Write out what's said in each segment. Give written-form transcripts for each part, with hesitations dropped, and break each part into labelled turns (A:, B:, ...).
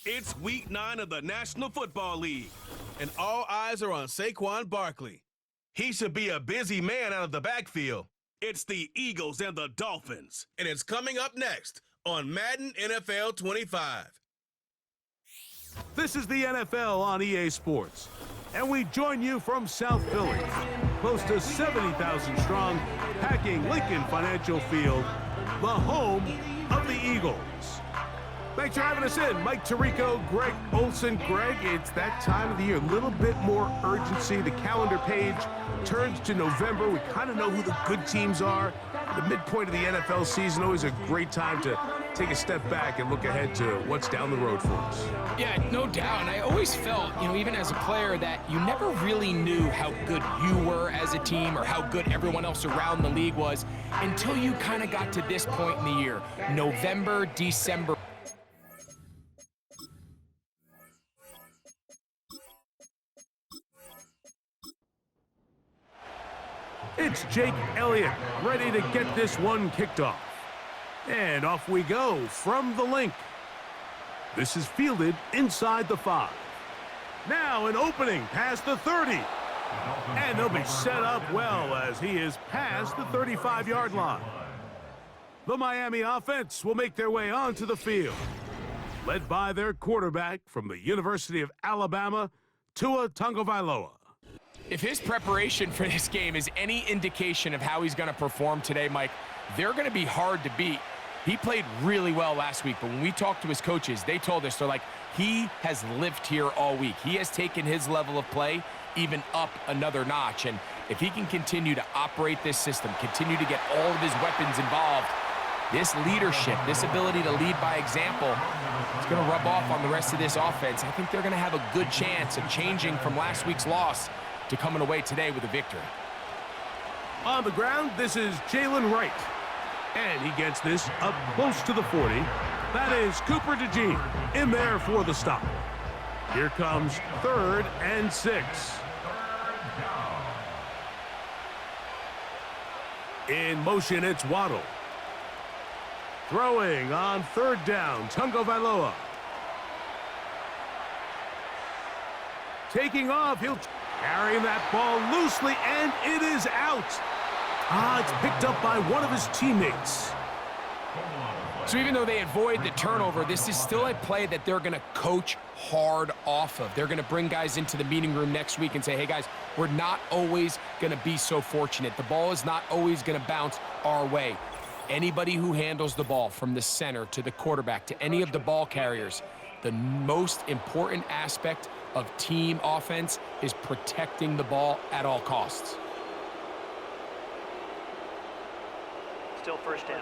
A: It's week 9 of the National Football League, and all eyes are on Saquon Barkley. He should be a busy man out of the backfield. It's the Eagles and the Dolphins, and it's coming up next on Madden NFL 25.
B: This is the NFL on EA Sports, and we join you from South Philly, close to 70,000 strong, packing Lincoln Financial Field, the home of the Eagles. Thanks for having us in. Mike Tirico, Greg Olson. Greg, it's that time of the year. A little bit more urgency. The calendar page turns to November. We kind of know who the good teams are. The midpoint of the NFL season, always a great time to take a step back and look ahead to what's down the road for us.
C: Yeah, no doubt. And I always felt, even as a player, that you never really knew how good you were as a team or how good everyone else around the league was until you kind of got to this point in the year. November, December.
B: It's Jake Elliott, ready to get this one kicked off. And off we go from the link. This is fielded inside the 5. Now an opening past the 30. And they'll be set up well as he is past the 35-yard line. The Miami offense will make their way onto the field, led by their quarterback from the University of Alabama, Tua Tagovailoa.
C: If his preparation for this game is any indication of how he's going to perform today, Mike, they're going to be hard to beat. He played really well last week, but when we talked to his coaches, they told us, they're like, he has lived here all week. He has taken his level of play even up another notch. And if he can continue to operate this system, continue to get all of his weapons involved, this leadership, this ability to lead by example, it's going to rub off on the rest of this offense. I think they're going to have a good chance of changing from last week's loss to coming away today with a victory.
B: On the ground, this is Jalen Wright. And he gets this up close to the 40. That is Cooper DeJean in there for the stop. Here comes 3rd and 6. In motion, it's Waddle. Throwing on 3rd down, Tagovailoa. Taking off, he'll carrying that ball loosely, and it is out. It's picked up by one of his teammates.
C: So even though they avoid the turnover, this is still a play that they're going to coach hard off of. They're going to bring guys into the meeting room next week and say, hey, guys, we're not always going to be so fortunate. The ball is not always going to bounce our way. Anybody who handles the ball from the center to the quarterback to any of the ball carriers, the most important aspect of team offense is protecting the ball at all costs.
D: Still first down.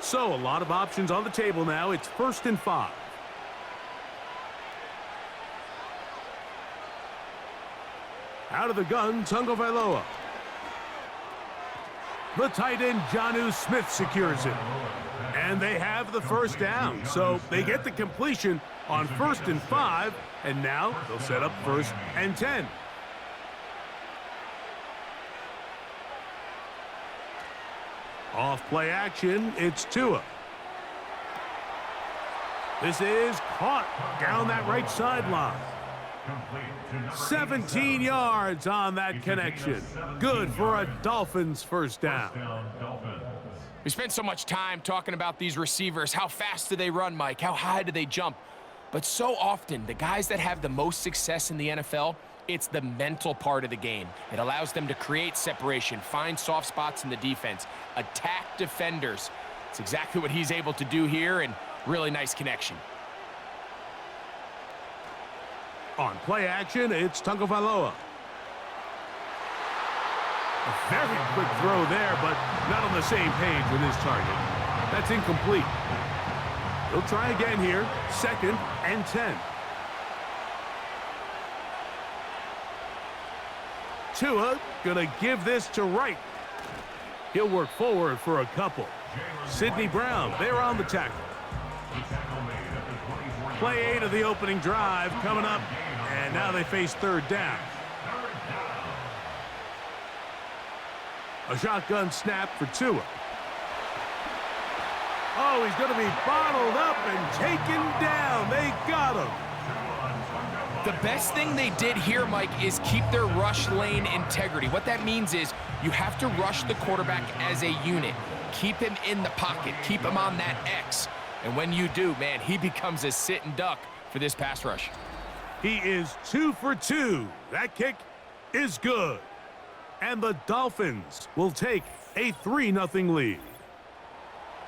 B: So a lot of options on the table now. It's 1st and 5. Out of the gun, Tagovailoa. The tight end, Jonnu Smith, secures it. And they have the first down. So they get the completion on 1st and 5. And now they'll set up 1st and 10. Off play action, it's Tua. This is caught down that right sideline. 17 yards on that connection. Good for a Dolphins first down.
C: We spent so much time talking about these receivers. How fast do they run, Mike? How high do they jump? But so often, the guys that have the most success in the NFL, it's the mental part of the game. It allows them to create separation, find soft spots in the defense, attack defenders. It's exactly what he's able to do here, and really nice connection.
B: On play action, it's Tagovailoa. A very quick throw there, but not on the same page with his target. That's incomplete. He'll try again here, 2nd and 10. Tua gonna give this to Wright. He'll work forward for a couple. Sidney Brown, they're on the tackle. Play 8 of the opening drive coming up, and now they face 3rd down. A shotgun snap for Tua. Oh, he's going to be bottled up and taken down. They got him.
C: The best thing they did here, Mike, is keep their rush lane integrity. What that means is you have to rush the quarterback as a unit. Keep him in the pocket. Keep him on that X. And when you do, man, he becomes a sitting duck for this pass rush.
B: He is 2 for 2. That kick is good. And the Dolphins will take a 3-0 lead.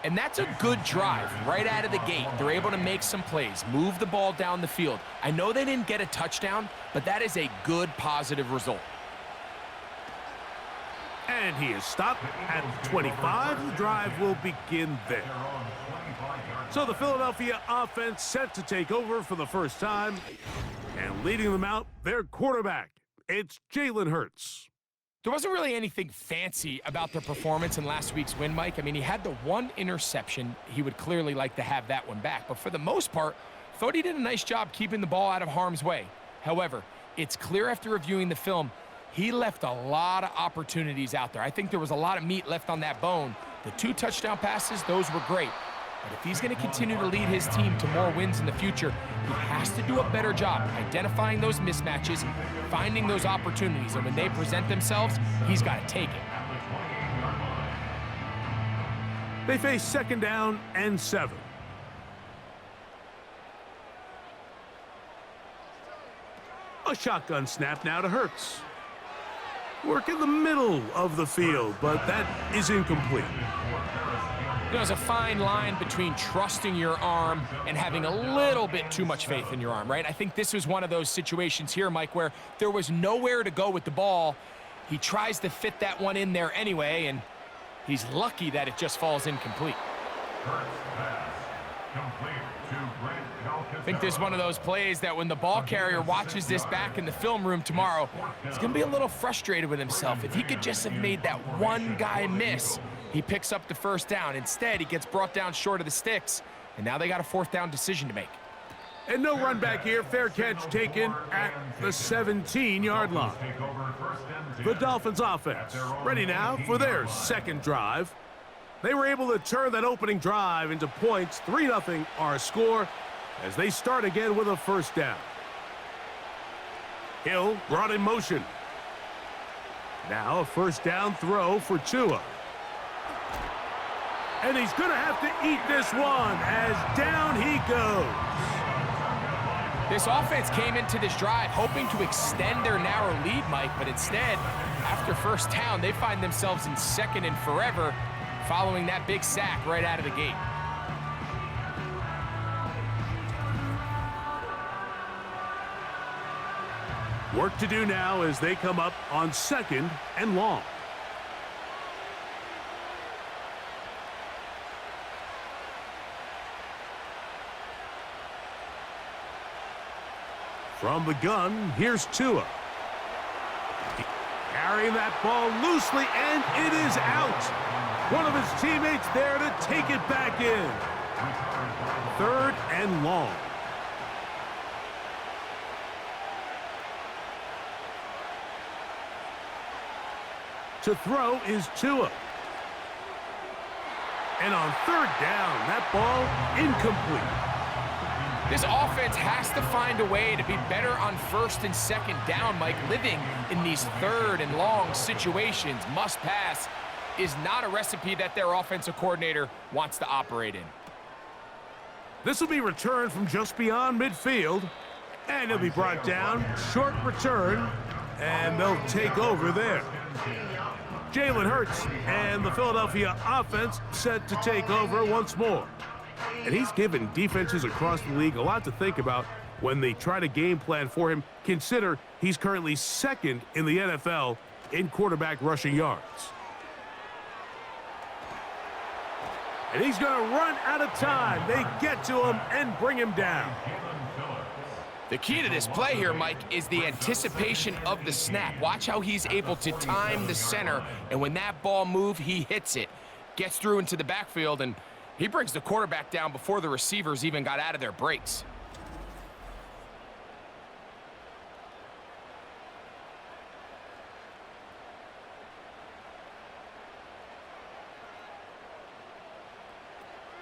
C: And that's a good drive right out of the gate. They're able to make some plays, move the ball down the field. I know they didn't get a touchdown, but that is a good, positive result.
B: And he is stopped at the 25. The drive will begin there. So the Philadelphia offense set to take over for the first time. And leading them out, their quarterback. It's Jalen Hurts.
C: There wasn't really anything fancy about their performance in last week's win, Mike. I mean, he had the one interception. He would clearly like to have that one back. But for the most part, thought he did a nice job keeping the ball out of harm's way. However, it's clear after reviewing the film, he left a lot of opportunities out there. I think there was a lot of meat left on that bone. The 2 touchdown passes, those were great. But if he's going to continue to lead his team to more wins in the future, he has to do a better job identifying those mismatches, finding those opportunities, and when they present themselves, he's got to take it.
B: They face 2nd down and 7. A shotgun snap now to Hurts. Work in the middle of the field, but that is incomplete.
C: There's a fine line between trusting your arm and having a little bit too much faith in your arm, right? I think this was one of those situations here, Mike, where there was nowhere to go with the ball. He tries to fit that one in there anyway, and he's lucky that it just falls incomplete. I think this is one of those plays that when the ball carrier watches this back in the film room tomorrow, he's going to be a little frustrated with himself. If he could just have made that one guy miss, he picks up the 1st down. Instead, he gets brought down short of the sticks, and now they got a 4th down decision to make.
B: And no run back here. Fair catch taken at the 17-yard line. The Dolphins offense ready now for their 2nd drive. They were able to turn that opening drive into points. 3-0 our score as they start again with a 1st down. Hill brought in motion. Now a 1st down throw for Tua. And he's going to have to eat this one as down he goes.
C: This offense came into this drive hoping to extend their narrow lead, Mike, but instead, after 1st down, they find themselves in 2nd and forever following that big sack right out of the gate.
B: Work to do now as they come up on 2nd and long. From the gun, here's Tua. Carrying that ball loosely, and it is out. One of his teammates there to take it back in. 3rd and long. To throw is Tua. And on 3rd down, that ball incomplete.
C: This offense has to find a way to be better on 1st and 2nd down, Mike. Living in these 3rd and long situations, must pass, is not a recipe that their offensive coordinator wants to operate in.
B: This will be returned from just beyond midfield, and it'll be brought down. Short return, and they'll take over there. Jalen Hurts and the Philadelphia offense set to take over once more. And he's given defenses across the league a lot to think about when they try to game plan for him. Consider he's currently 2nd in the NFL in quarterback rushing yards. And he's going to run out of time. They get to him and bring him down.
C: The key to this play here, Mike, is the anticipation of the snap. Watch how he's able to time the center, and when that ball moves, he hits it. Gets through into the backfield, and he brings the quarterback down before the receivers even got out of their breaks.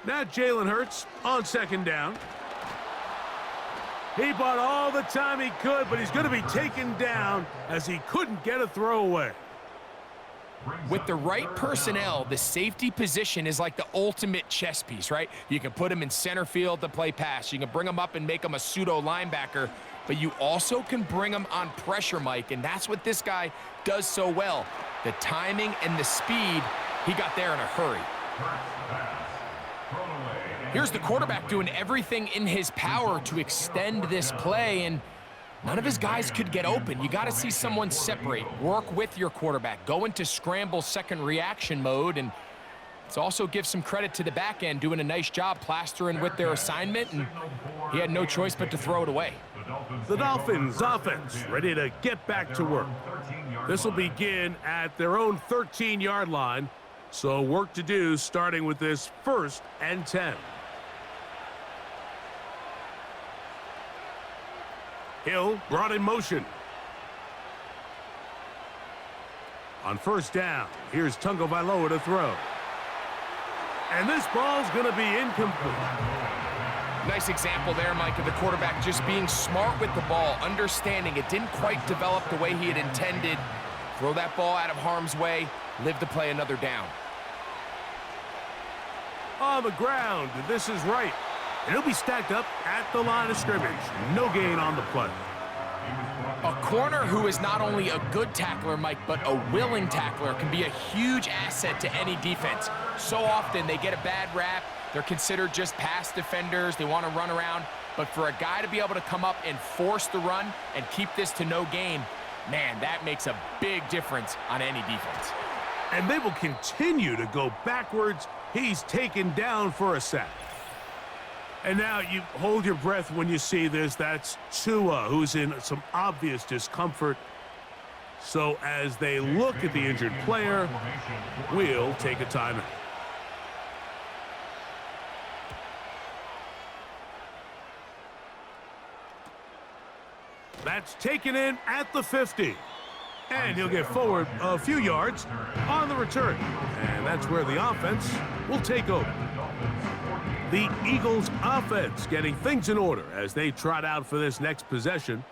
B: Now Jalen Hurts on second down. He bought all the time he could, but he's going to be taken down as he couldn't get a throwaway.
C: With the right personnel, the safety position is like the ultimate chess piece, right? You can put him in center field to play pass. You can bring him up and make him a pseudo linebacker, but you also can bring him on pressure, Mike, and that's what this guy does so well. The timing and the speed, he got there in a hurry. Here's the quarterback doing everything in his power to extend this play, and none of his guys could get open. You got to see someone separate, work with your quarterback, go into scramble second reaction mode, and it's also give some credit to the back end doing a nice job plastering with their assignment, and he had no choice but to throw it away.
B: The Dolphins offense ready to get back to work. This will begin at their own 13-yard line, so work to do starting with this 1st and 10. Hill brought in motion. On 1st down, here's Tagovailoa to throw. And this ball's going to be incomplete.
C: Nice example there, Mike, of the quarterback just being smart with the ball, understanding it didn't quite develop the way he had intended. Throw that ball out of harm's way, live to play another down.
B: On the ground, this is right. And he'll be stacked up at the line of scrimmage. No gain on the play.
C: A corner who is not only a good tackler, Mike, but a willing tackler can be a huge asset to any defense. So often they get a bad rap. They're considered just pass defenders. They want to run around. But for a guy to be able to come up and force the run and keep this to no gain, man, that makes a big difference on any defense.
B: And they will continue to go backwards. He's taken down for a sack. And now you hold your breath when you see this. That's Tua, who's in some obvious discomfort. So as they look at the injured player, we'll take a timeout. That's taken in at the 50. And he'll get forward a few yards on the return. And that's where the offense will take over. The Eagles offense getting things in order as they trot out for this next possession.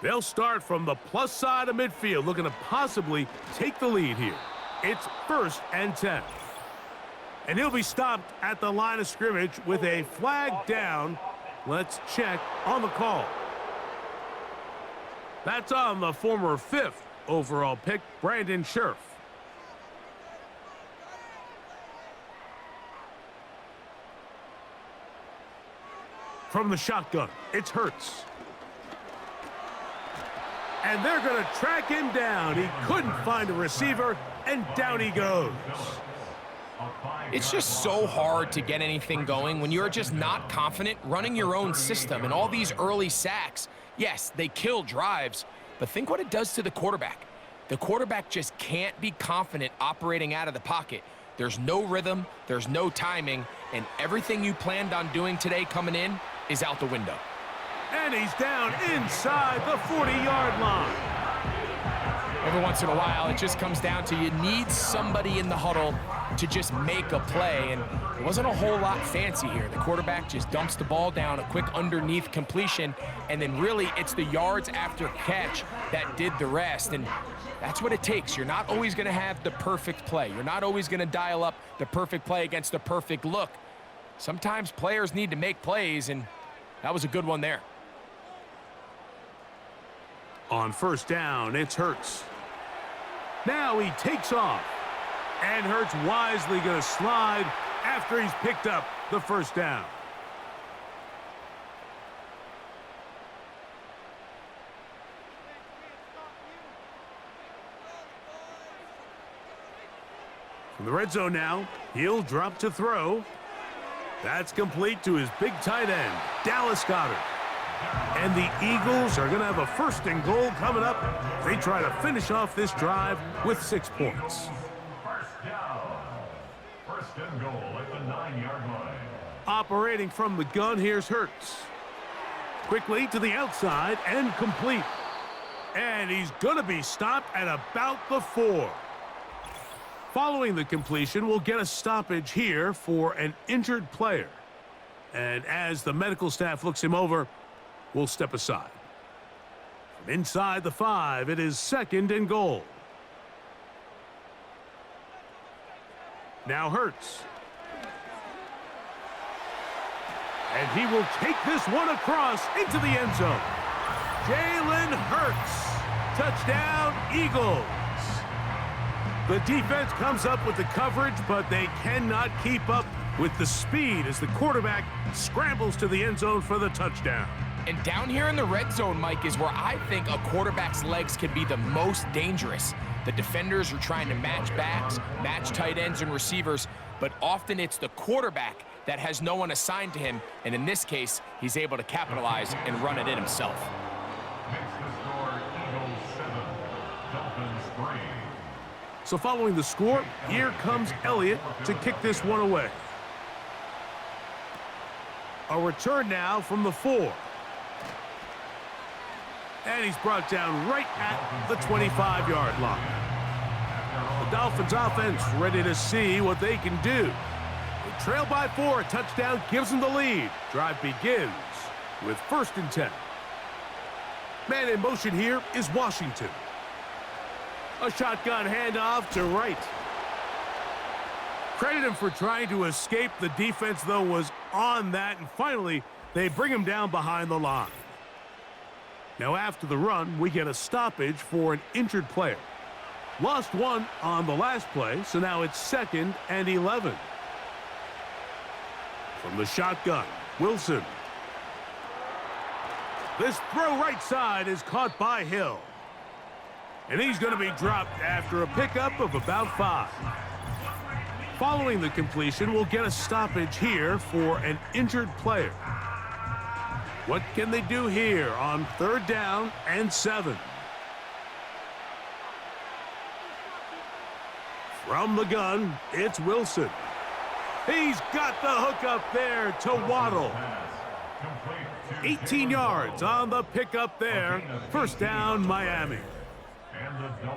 B: They'll start from the plus side of midfield, looking to possibly take the lead here. It's 1st and 10. And he'll be stopped at the line of scrimmage with a flag down. Let's check on the call. That's on the former 5th overall pick, Brandon Scherf. From the shotgun, it's Hurts. And they're going to track him down. He couldn't find a receiver, and down he goes.
C: It's just so hard to get anything going when you're just not confident running your own system. And all these early sacks, yes, they kill drives, but think what it does to the quarterback. The quarterback just can't be confident operating out of the pocket. There's no rhythm, there's no timing, and everything you planned on doing today coming in is out the window.
B: And he's down inside the 40-yard line.
C: Every once in a while, it just comes down to you need somebody in the huddle to just make a play, and it wasn't a whole lot fancy here. The quarterback just dumps the ball down, a quick underneath completion, and then really it's the yards after catch that did the rest, and that's what it takes. You're not always going to have the perfect play. You're not always going to dial up the perfect play against the perfect look. Sometimes players need to make plays, and that was a good one there.
B: On 1st down, it's Hurts. Now he takes off. And Hurts wisely going to slide after he's picked up the 1st down. From the red zone now, he'll drop to throw. That's complete to his big tight end, Dallas Goedert. And the Eagles are going to have a 1st and goal coming up. They try to finish off this drive with 6 points.
E: 1st and goal at the 9-yard line.
B: Operating from the gun, here's Hurts. Quickly to the outside and complete. And he's going to be stopped at about the 4. Following the completion, we'll get a stoppage here for an injured player. And as the medical staff looks him over, we'll step aside. From inside the 5, it is 2nd and goal. Now Hurts. And he will take this one across into the end zone. Jalen Hurts. Touchdown, Eagles. The defense comes up with the coverage, but they cannot keep up with the speed as the quarterback scrambles to the end zone for the touchdown.
C: And down here in the red zone, Mike, is where I think a quarterback's legs can be the most dangerous. The defenders are trying to match backs, match tight ends and receivers, but often it's the quarterback that has no one assigned to him, and in this case, he's able to capitalize and run it in himself.
E: Makes the score Eagles 7, Dolphins 3.
B: So following the score, here comes Elliott to kick this one away. A return now from the 4. And he's brought down right at the 25-yard line. The Dolphins offense ready to see what they can do. They trail by 4, a touchdown gives them the lead. Drive begins with 1st and 10. Man in motion here is Washington. A shotgun handoff to Wright. Credit him for trying to escape. The defense, though, was on that, and finally, they bring him down behind the line. Now, after the run, we get a stoppage for an injured player. Lost one on the last play, so now it's 2nd and 11. From the shotgun, Wilson. This throw right side is caught by Hill. And he's going to be dropped after a pickup of about 5. Following the completion, we'll get a stoppage here for an injured player. What can they do here on 3rd down and 7? From the gun, it's Wilson. He's got the hook up there to Waddle. 18 yards on the pickup there. 1st down, Miami.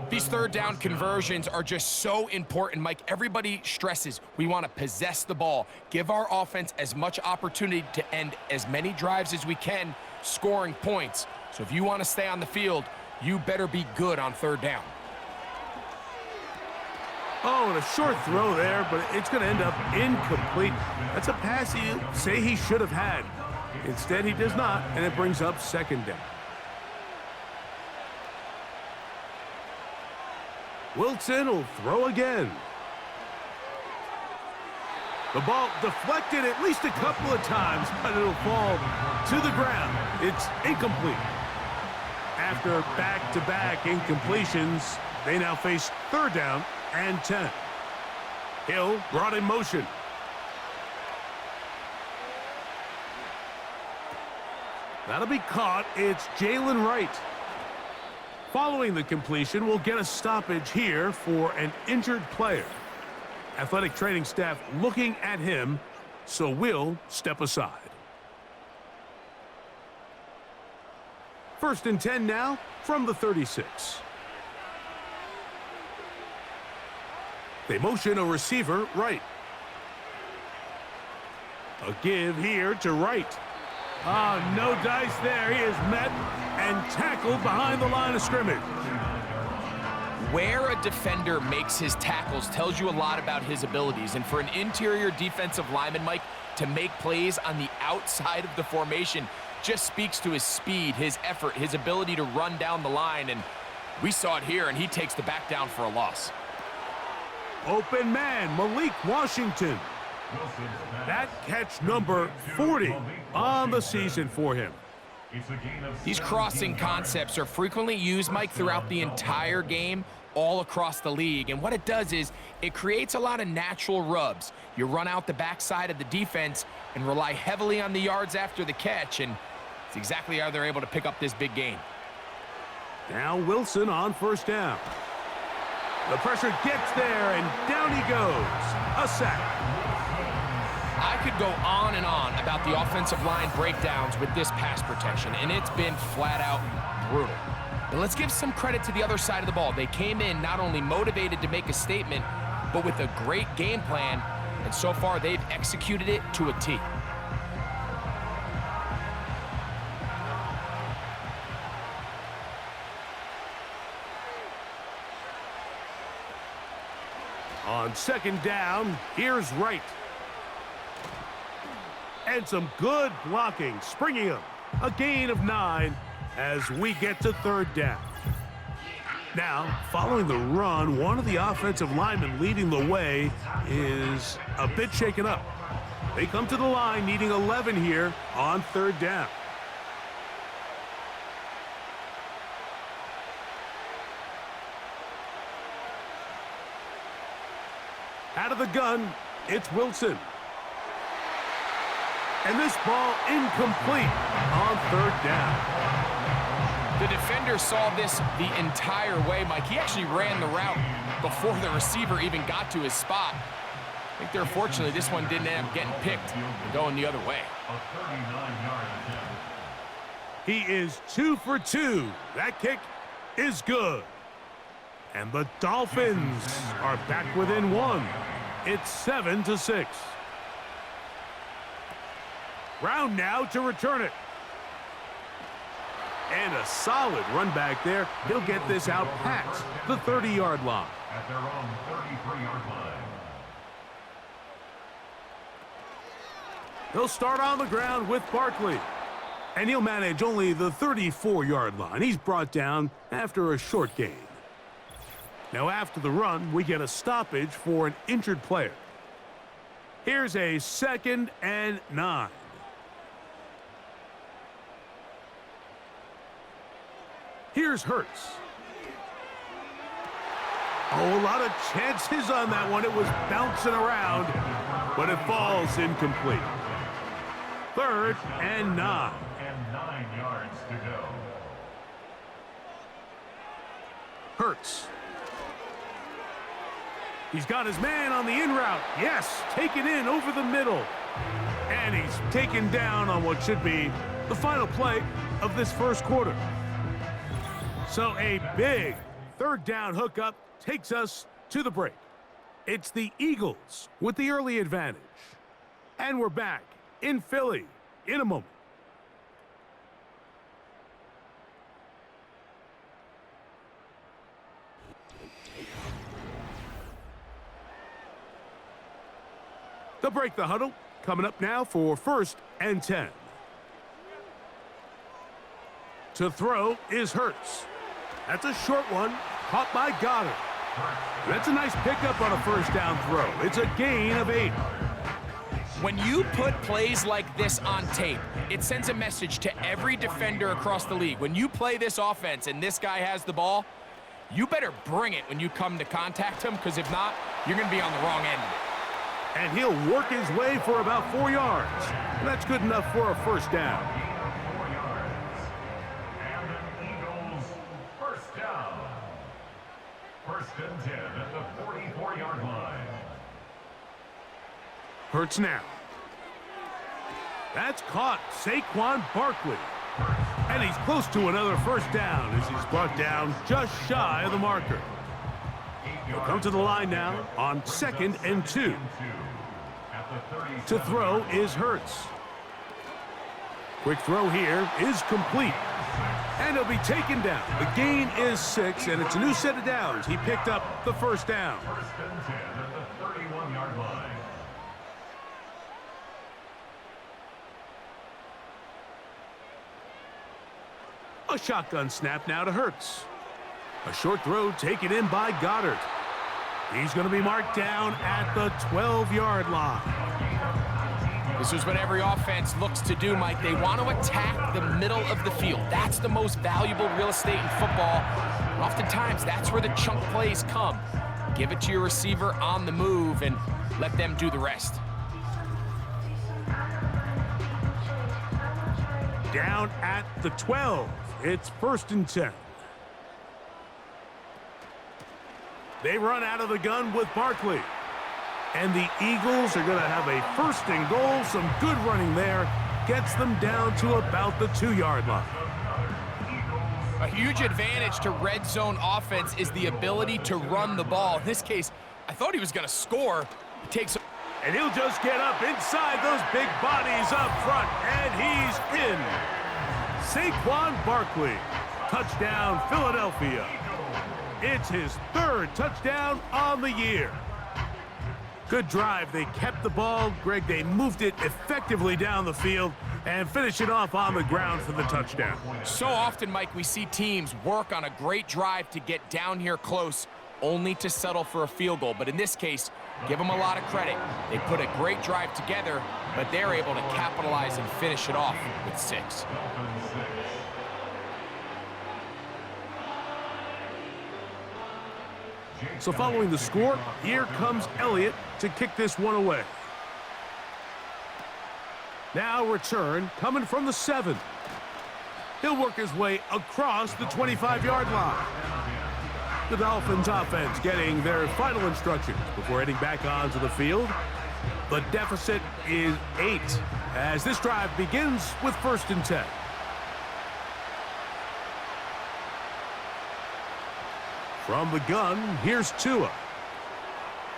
C: These 3rd down conversions are just so important, Mike. Everybody stresses we want to possess the ball, give our offense as much opportunity to end as many drives as we can, scoring points. So if you want to stay on the field, you better be good on 3rd down.
B: Oh, and a short throw there, but it's going to end up incomplete. That's a pass you say he should have had. Instead, he does not, and it brings up 2nd down. Wilson will throw again. The ball deflected at least a couple of times, but it'll fall to the ground. It's incomplete. After back-to-back incompletions, they now face 3rd down and 10. Hill brought in motion. That'll be caught. It's Jalen Wright. Following the completion, we'll get a stoppage here for an injured player. Athletic training staff looking at him, so we'll step aside. 1st and 10 now from the 36. They motion a receiver right. A give here to Wright. Oh, no dice there. He is met and tackled behind the line of scrimmage.
C: Where a defender makes his tackles tells you a lot about his abilities. And for an interior defensive lineman, Mike, to make plays on the outside of the formation just speaks to his speed, his effort, his ability to run down the line. And we saw it here, and he takes the back down for a loss.
B: Open man, Malik Washington. That catch number 40 on the season for him.
C: These crossing concepts are frequently used, Mike, throughout the entire game, all across the league. And what it does is it creates a lot of natural rubs. You run out the backside of the defense and rely heavily on the yards after the catch, and it's exactly how they're able to pick up this big gain.
B: Now Wilson on 1st down. The pressure gets there, and down he goes. A sack.
C: I could go on and on about the offensive line breakdowns with this pass protection, and it's been flat out brutal. But let's give some credit to the other side of the ball. They came in not only motivated to make a statement, but with a great game plan, and so far they've executed it to a T.
B: On second down, here's Wright. And some good blocking, springing him. A gain of 9 as we get to third down. Now, following the run, one of the offensive linemen leading the way is a bit shaken up. They come to the line needing 11 here on third down. Out of the gun, it's Wilson. And this ball incomplete on third down.
C: The defender saw this the entire way, Mike. He actually ran the route before the receiver even got to his spot. I think they're fortunately this one didn't end up getting picked and going the other way.
B: He is 2 for 2. That kick is good. And the Dolphins are back within 1. It's 7-6. Brown now to return it. And a solid run back there. He'll get this out past the 30-yard line.
E: At their own 33-yard line.
B: He'll start on the ground with Barkley. And he'll manage only the 34-yard line. He's brought down after a short gain. Now after the run, we get a stoppage for an injured player. Here's a 2nd and 9. Here's Hurts. Oh, a lot of chances on that one. It was bouncing around, but it falls incomplete. 3rd and 9.
E: And 9 yards to go.
B: Hurts. He's got his man on the in route. Yes, taken in over the middle. And he's taken down on what should be the final play of this first quarter. So a big 3rd down hookup takes us to the break. It's the Eagles with the early advantage. And we're back in Philly in a moment. They'll break the huddle. Coming up now for 1st and 10. To throw is Hurts. That's a short one, caught by Goddard. That's a nice pickup on a 1st down throw. It's a gain of 8.
C: When you put plays like this on tape, it sends a message to every defender across the league. When you play this offense and this guy has the ball, you better bring it when you come to contact him, because if not, you're going to be on the wrong end of it.
B: And he'll work his way for about 4 yards. And that's good enough for a 1st down.
E: 4 yards. And the Eagles 1st down. 1st and 10 at the 44-yard line.
B: Hurts now. That's caught. Saquon Barkley. And he's close to another 1st down as he's brought down just shy of the marker. He'll come to the line now on 2nd and 2. To throw is Hurts. Quick throw here is complete. And he'll be taken down. The gain is 6, and it's a new set of downs. He picked up the 1st down.
E: 1st and 10 at the 31-yard line.
B: A shotgun snap now to Hurts. A short throw taken in by Goddard. He's going to be marked down at the 12-yard line.
C: This is what every offense looks to do, Mike. They want to attack the middle of the field. That's the most valuable real estate in football. And oftentimes, that's where the chunk plays come. Give it to your receiver on the move and let them do the rest.
B: Down at the 12. It's 1st and 10. They run out of the gun with Barkley. And the Eagles are going to have a 1st and goal. Some good running there. Gets them down to about the 2-yard line.
C: A huge advantage to red zone offense is the ability to run the ball. In this case, I thought he was going to score. He takes...
B: And he'll just get up inside those big bodies up front, and he's in. Saquon Barkley, touchdown Philadelphia. It's his 3rd touchdown on the year. Good drive. They kept the ball. Greg, they moved it effectively down the field and finish it off on the ground for the touchdown.
C: So often, Mike, we see teams work on a great drive to get down here close, only to settle for a field goal. But in this case, give them a lot of credit. They put a great drive together, but they're able to capitalize and finish it off with 6.
B: So following the score, here comes Elliott to kick this one away. Now return coming from the 7. He'll work his way across the 25-yard line. The Dolphins offense getting their final instructions before heading back onto the field. The deficit is 8 as this drive begins with 1st and 10. From the gun, here's Tua.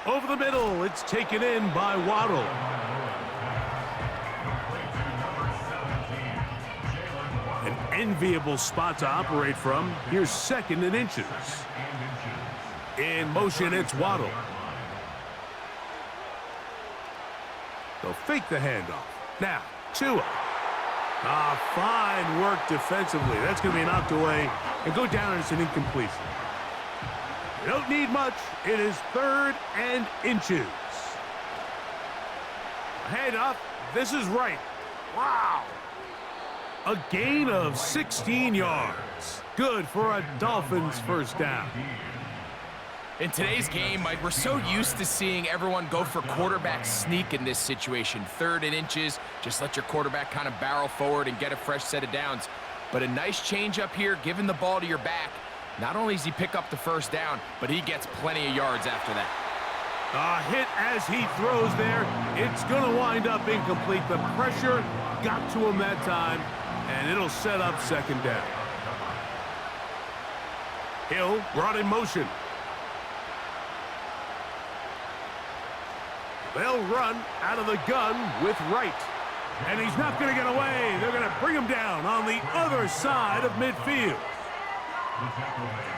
B: Over the middle, it's taken in by Waddle. An enviable spot to operate from. Here's 2nd and inches. In motion, it's Waddle. They'll fake the handoff. Now, Tua. Fine work defensively. That's going to be knocked away and go down as an incompletion. You don't need much. It is 3rd and inches. Handoff. This is right. Wow. A gain of 16 yards. Good for a Dolphins 1st down.
C: In today's game, Mike, we're so used to seeing everyone go for quarterback sneak in this situation. 3rd and inches, just let your quarterback kind of barrel forward and get a fresh set of downs. But a nice change up here, giving the ball to your back. Not only does he pick up the 1st down, but he gets plenty of yards after that.
B: A hit as he throws there. It's going to wind up incomplete. The pressure got to him that time, and it'll set up 2nd down. Hill brought in motion. They'll run out of the gun with Wright. And he's not going to get away. They're going to bring him down on the other side of midfield.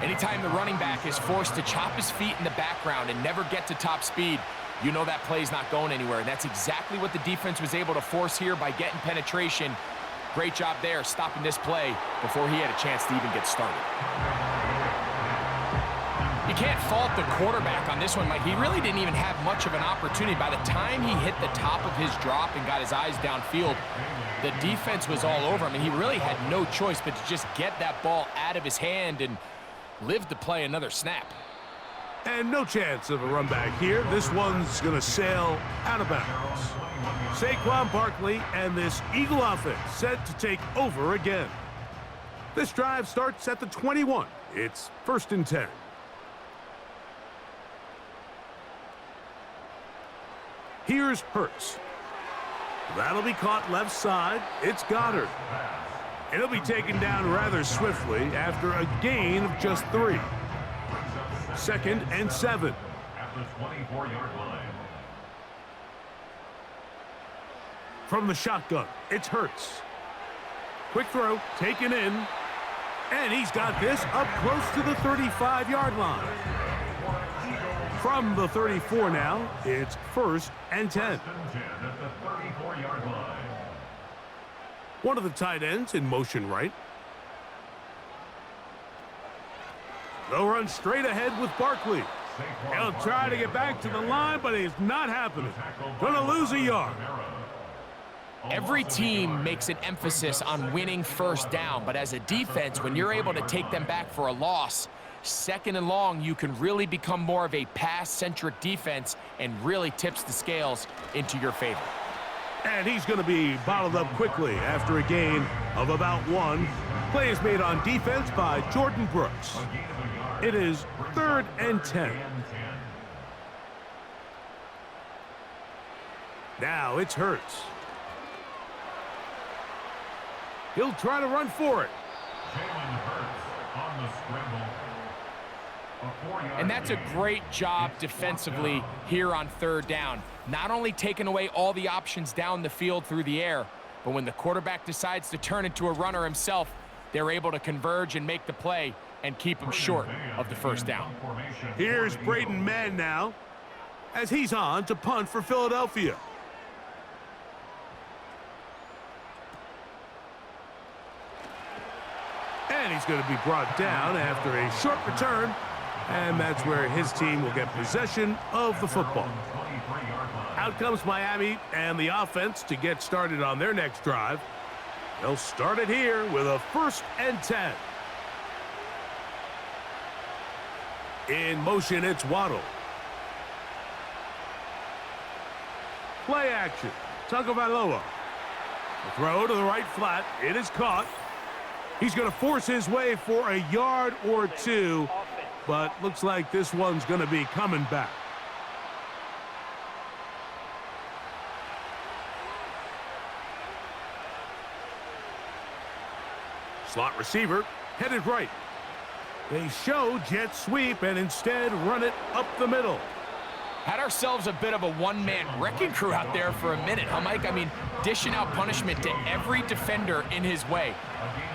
C: Anytime the running back is forced to chop his feet in the background and never get to top speed, you know that play's not going anywhere. And that's exactly what the defense was able to force here by getting penetration. Great job there, stopping this play before he had a chance to even get started. You can't fault the quarterback on this one, Mike. He really didn't even have much of an opportunity. By the time he hit the top of his drop and got his eyes downfield, the defense was all over him, and he really had no choice but to just get that ball out of his hand and live to play another snap.
B: And no chance of a run back here. This one's going to sail out of bounds. Saquon Barkley and this Eagle offense set to take over again. This drive starts at the 21. It's 1st and 10. Here's Hurts. That'll be caught left side. It's Goddard. It'll be taken down rather swiftly after a gain of just 3. 2nd and 7.
E: At the 24-yard line.
B: From the shotgun, it's Hurts. Quick throw, taken in. And he's got this up close to the 35-yard line. From the 34 now, it's 1st and 10.
E: At the 34-yard line.
B: One of the tight ends in motion right. They'll run straight ahead with Barkley. He'll try to get back to the line, but it's not happening. Gonna lose a yard.
C: Every team makes an emphasis on winning 1st down, but as a defense, when you're able to take them back for a loss, 2nd and long, you can really become more of a pass-centric defense and really tips the scales into your favor.
B: And he's going to be bottled up quickly after a gain of about 1. Play is made on defense by Jordan Brooks. It is 3rd and 10. Now it's Hurts. He'll try to run for it.
E: Jalen Hurts on the scramble.
C: And that's a great job defensively here on third down. Not only taking away all the options down the field through the air, but when the quarterback decides to turn into a runner himself, they're able to converge and make the play and keep him short of the first down.
B: Here's Braden Mann now, as he's on to punt for Philadelphia. And he's going to be brought down after a short return, and that's where his team will get possession of the football. Out comes Miami and the offense to get started on their next drive. They'll start it here with a 1st and 10. In motion, it's Waddle. Play action. Tagovailoa. The throw to the right flat. It is caught. He's going to force his way for a yard or two, but looks like this one's going to be coming back. Slot receiver headed right. They show jet sweep and instead run it up the middle.
C: Had ourselves a bit of a one-man wrecking crew out there for a minute, huh, Mike? I mean, dishing out punishment to every defender in his way.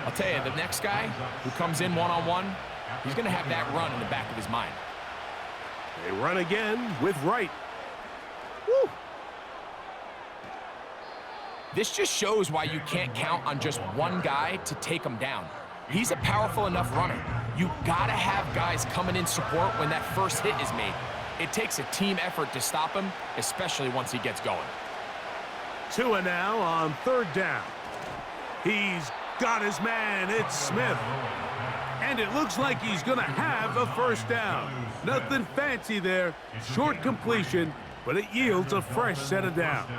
C: I'll tell you, the next guy who comes in one-on-one, he's going to have that run in the back of his mind.
B: They run again with Wright. Woo!
C: This just shows why you can't count on just one guy to take him down. He's a powerful enough runner. You got to have guys coming in support when that first hit is made. It takes a team effort to stop him, especially once he gets going.
B: Tua now on 3rd down. He's got his man. It's Smith. And it looks like he's going to have a 1st down. Nothing fancy there. Short completion, but it yields a fresh set of downs.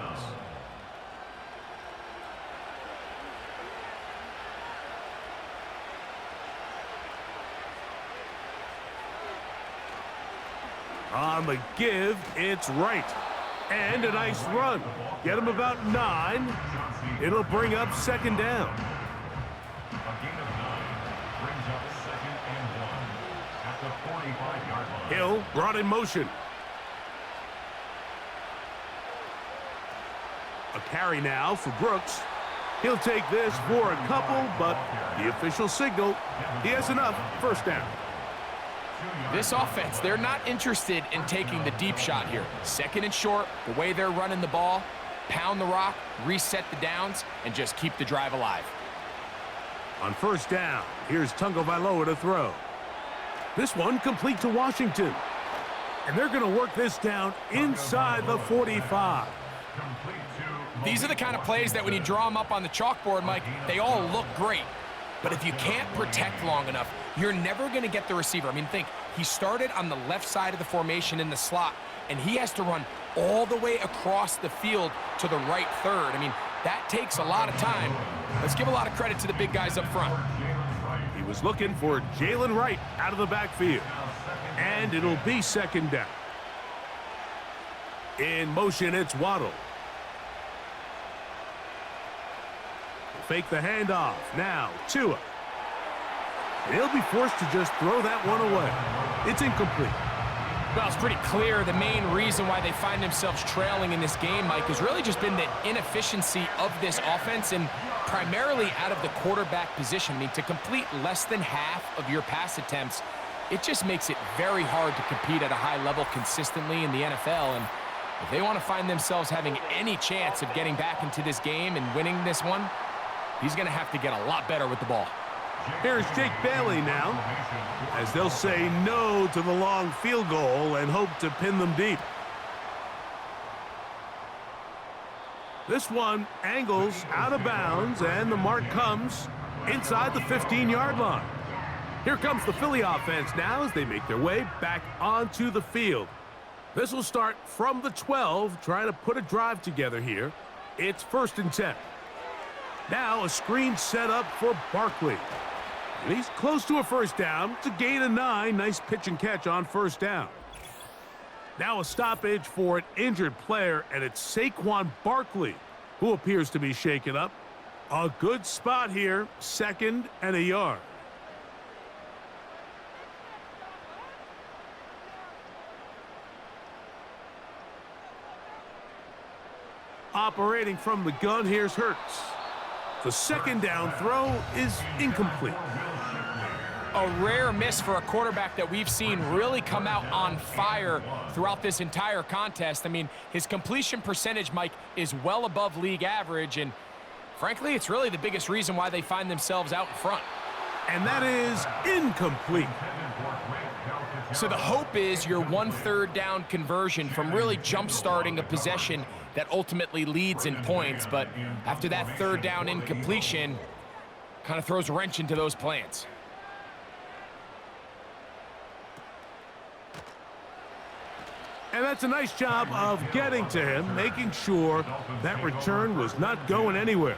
B: On the give, it's Wright. And a nice run. Get him about 9. It'll bring up 2nd down.
E: A gain of 9 brings up 2nd and 1 at the 45-yard line.
B: Hill brought in motion. A carry now for Brooks. He'll take this for a couple, but the official signal, he has enough. 1st down.
C: This offense, they're not interested in taking the deep shot here. 2nd and short, the way they're running the ball, pound the rock, reset the downs, and just keep the drive alive.
B: On 1st down, here's Tagovailoa to throw. This one complete to Washington. And they're going to work this down inside the 45.
C: These are the kind of plays that when you draw them up on the chalkboard, Mike, they all look great. But if you can't protect long enough, you're never going to get the receiver. I mean, think, he started on the left side of the formation in the slot, and he has to run all the way across the field to the right 3rd. I mean, that takes a lot of time. Let's give a lot of credit to the big guys up front.
B: He was looking for Jalen Wright out of the backfield. And it'll be 2nd down. In motion, it's Waddle. Fake the handoff. Now, Tua. He'll be forced to just throw that one away. It's incomplete.
C: Well, it's pretty clear the main reason why they find themselves trailing in this game, Mike, has really just been the inefficiency of this offense and primarily out of the quarterback position. I mean, to complete less than half of your pass attempts, it just makes it very hard to compete at a high level consistently in the NFL. And if they want to find themselves having any chance of getting back into this game and winning this one, he's going to have to get a lot better with the ball.
B: Here's Jake Bailey now, as they'll say no to the long field goal and hope to pin them deep. This one angles out of bounds, and the mark comes inside the 15-yard line. Here comes the Philly offense now as they make their way back onto the field. This will start from the 12, trying to put a drive together here. It's 1st and 10. Now a screen set up for Barkley. And he's close to a 1st down. It's a gain of 9. Nice pitch and catch on 1st down. Now a stoppage for an injured player, and it's Saquon Barkley who appears to be shaken up. A good spot here, 2nd and a yard. Operating from the gun, here's Hurts. The second down throw is incomplete.
C: A rare miss for a quarterback that we've seen really come out on fire throughout this entire contest. I mean, his completion percentage, Mike, is well above league average, and frankly, it's really the biggest reason why they find themselves out in front.
B: And that is incomplete.
C: So the hope is your 1/3 down conversion from really jump-starting a possession that ultimately leads in points, but after that 3rd down incompletion, kind of throws a wrench into those plans.
B: And that's a nice job of getting to him, making sure that return was not going anywhere.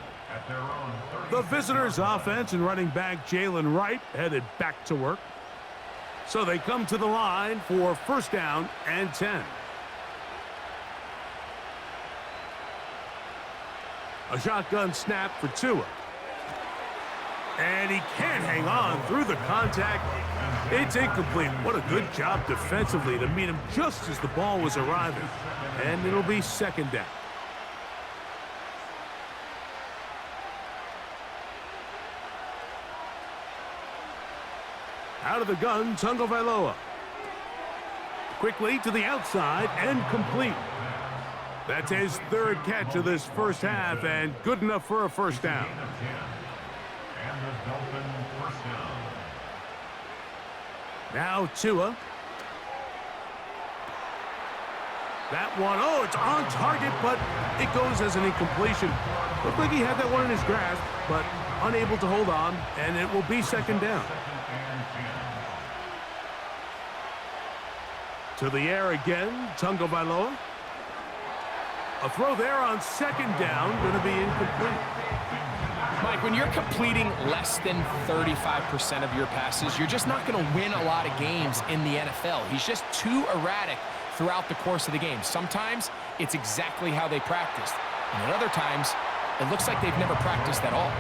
B: The visitors' offense and running back Jalen headed back to work. So they come to the line for 1st down and 10. A shotgun snap for Tua. And he can't hang on through the contact. It's incomplete. What a good job defensively to meet him just as the ball was arriving. And it'll be 2nd down. Out of the gun, Tagovailoa. Quickly to the outside and complete. That's his 3rd catch of this first half and good enough for a 1st down.
E: And the Dolphins 1st down.
B: Now Tua. That one, oh, it's on target, but it goes as an incompletion. Looked like he had that one in his grasp, but unable to hold on, and it will be 2nd down. To the air again, Tagovailoa. A throw there on 2nd down, going to be incomplete.
C: Mike, when you're completing less than 35% of your passes, you're just not going to win a lot of games in the NFL. He's just too erratic throughout the course of the game. Sometimes it's exactly how they practiced, and at other times it looks like they've never practiced at all.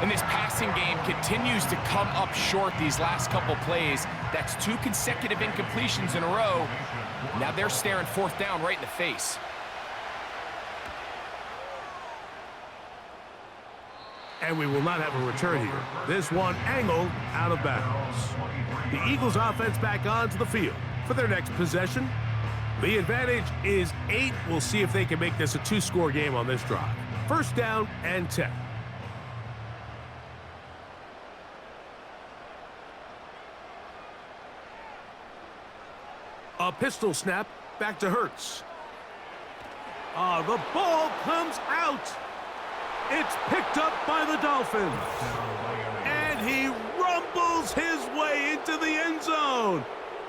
C: And this passing game continues to come up short these last couple plays. That's 2 consecutive incompletions in a row. Now they're staring 4th down right in the face.
B: And we will not have a return here. This one angled out of bounds. The Eagles offense back onto the field for their next possession. The advantage is 8. We'll see if they can make this a 2-score game on this drive. 1st down and 10. A pistol snap back to Hurts. The ball comes out. It's picked up by the Dolphins. And he rumbles his way into the end zone.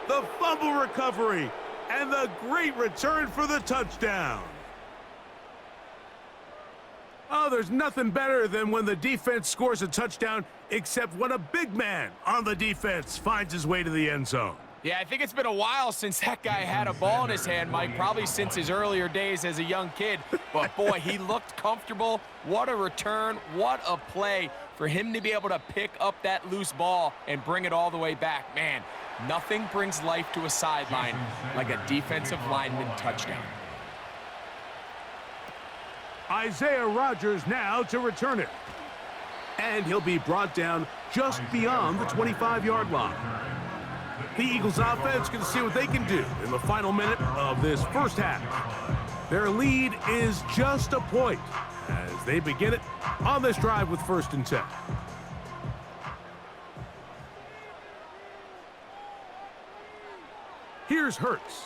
B: The fumble recovery and the great return for the touchdown. Oh, there's nothing better than when the defense scores a touchdown, except when a big man on the defense finds his way to the end zone.
C: Yeah, I think it's been a while since that guy had a ball in his hand, Mike, probably since his earlier days as a young kid. But, boy, he looked comfortable. What a return. What a play for him to be able to pick up that loose ball and bring it all the way back. Man, nothing brings life to a sideline like a defensive lineman touchdown.
B: Isaiah Rodgers now to return it. And he'll be brought down just beyond the 25-yard line. The Eagles offense going to see what they can do in the final minute of this first half. Their lead is just a point as they begin it on this drive with 1st and 10. Here's Hurts.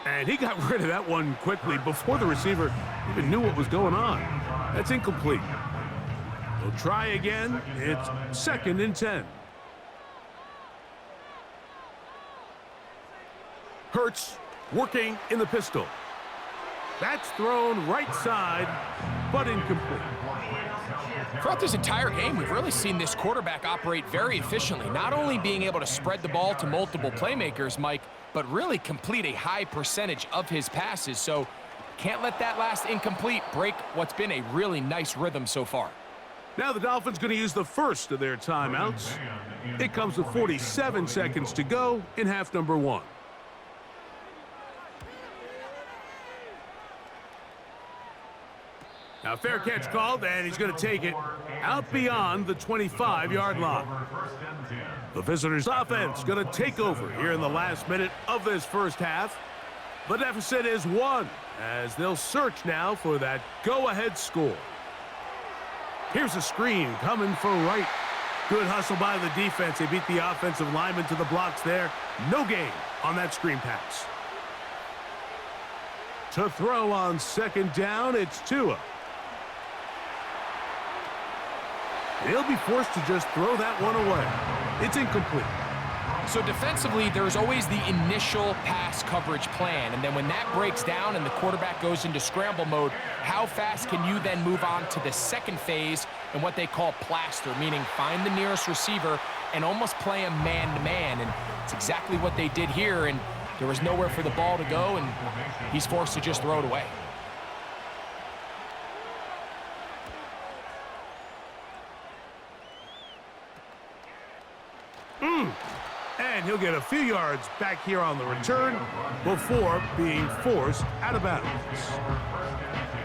B: And he got rid of that one quickly before the receiver even knew what was going on. That's incomplete. They'll try again. It's 2nd and 10. Hurts working in the pistol. That's thrown right side, but incomplete.
C: Throughout this entire game, we've really seen this quarterback operate very efficiently, not only being able to spread the ball to multiple playmakers, Mike, but really complete a high percentage of his passes. So can't let that last incomplete break what's been a really nice rhythm so far.
B: Now the Dolphins going to use the first of their timeouts. It comes with 47 seconds to go in half number 1. Now, fair catch called, and he's going to take it out beyond the 25-yard line. The visitors' offense going to take over here in the last minute of this first half. The deficit is 1, as they'll search now for that go-ahead score. Here's a screen coming for Wright. Good hustle by the defense. They beat the offensive lineman to the blocks there. No gain on that screen pass. To throw on second down, it's Tua. He'll be forced to just throw that one away. It's incomplete.
C: So defensively, there's always the initial pass coverage plan, and then when that breaks down and the quarterback goes into scramble mode, how fast can you then move on to the second phase and what they call plaster, meaning find the nearest receiver and almost play him man-to-man, and it's exactly what they did here, and there was nowhere for the ball to go, and he's forced to just throw it away.
B: And he'll get a few yards back here on the return before being forced out of bounds.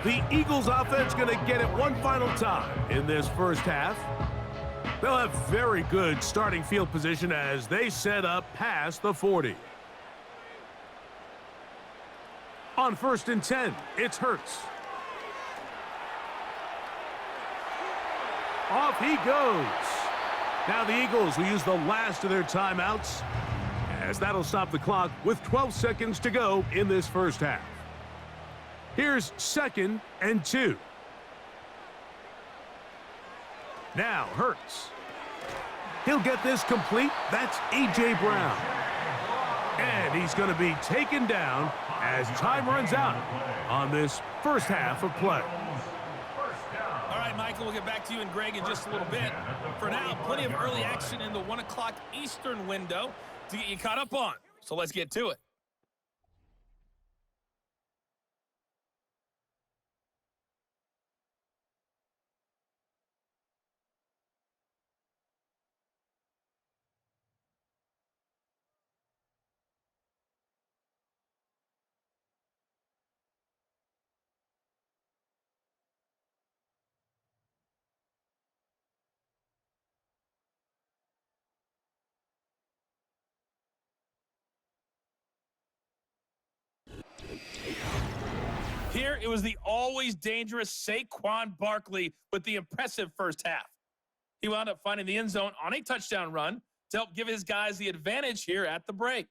B: The Eagles offense going to get it one final time in this first half. They'll have very good starting field position as they set up past the 40. On 1st and 10, it's Hurts. Off he goes. Now the Eagles will use the last of their timeouts, as that'll stop the clock with 12 seconds to go in this first half. Here's 2nd and 2. Now Hurts. He'll get this complete. That's A.J. Brown. And he's going to be taken down as time runs out on this first half of play.
F: All right, Michael, we'll get back to you and Greg in just a little bit. For now, plenty of early action in the 1 o'clock Eastern window to get you caught up on. So let's get to it. Here, it was the always dangerous Saquon Barkley with the impressive first half. He wound up finding the end zone on a touchdown run to help give his guys the advantage here at the break.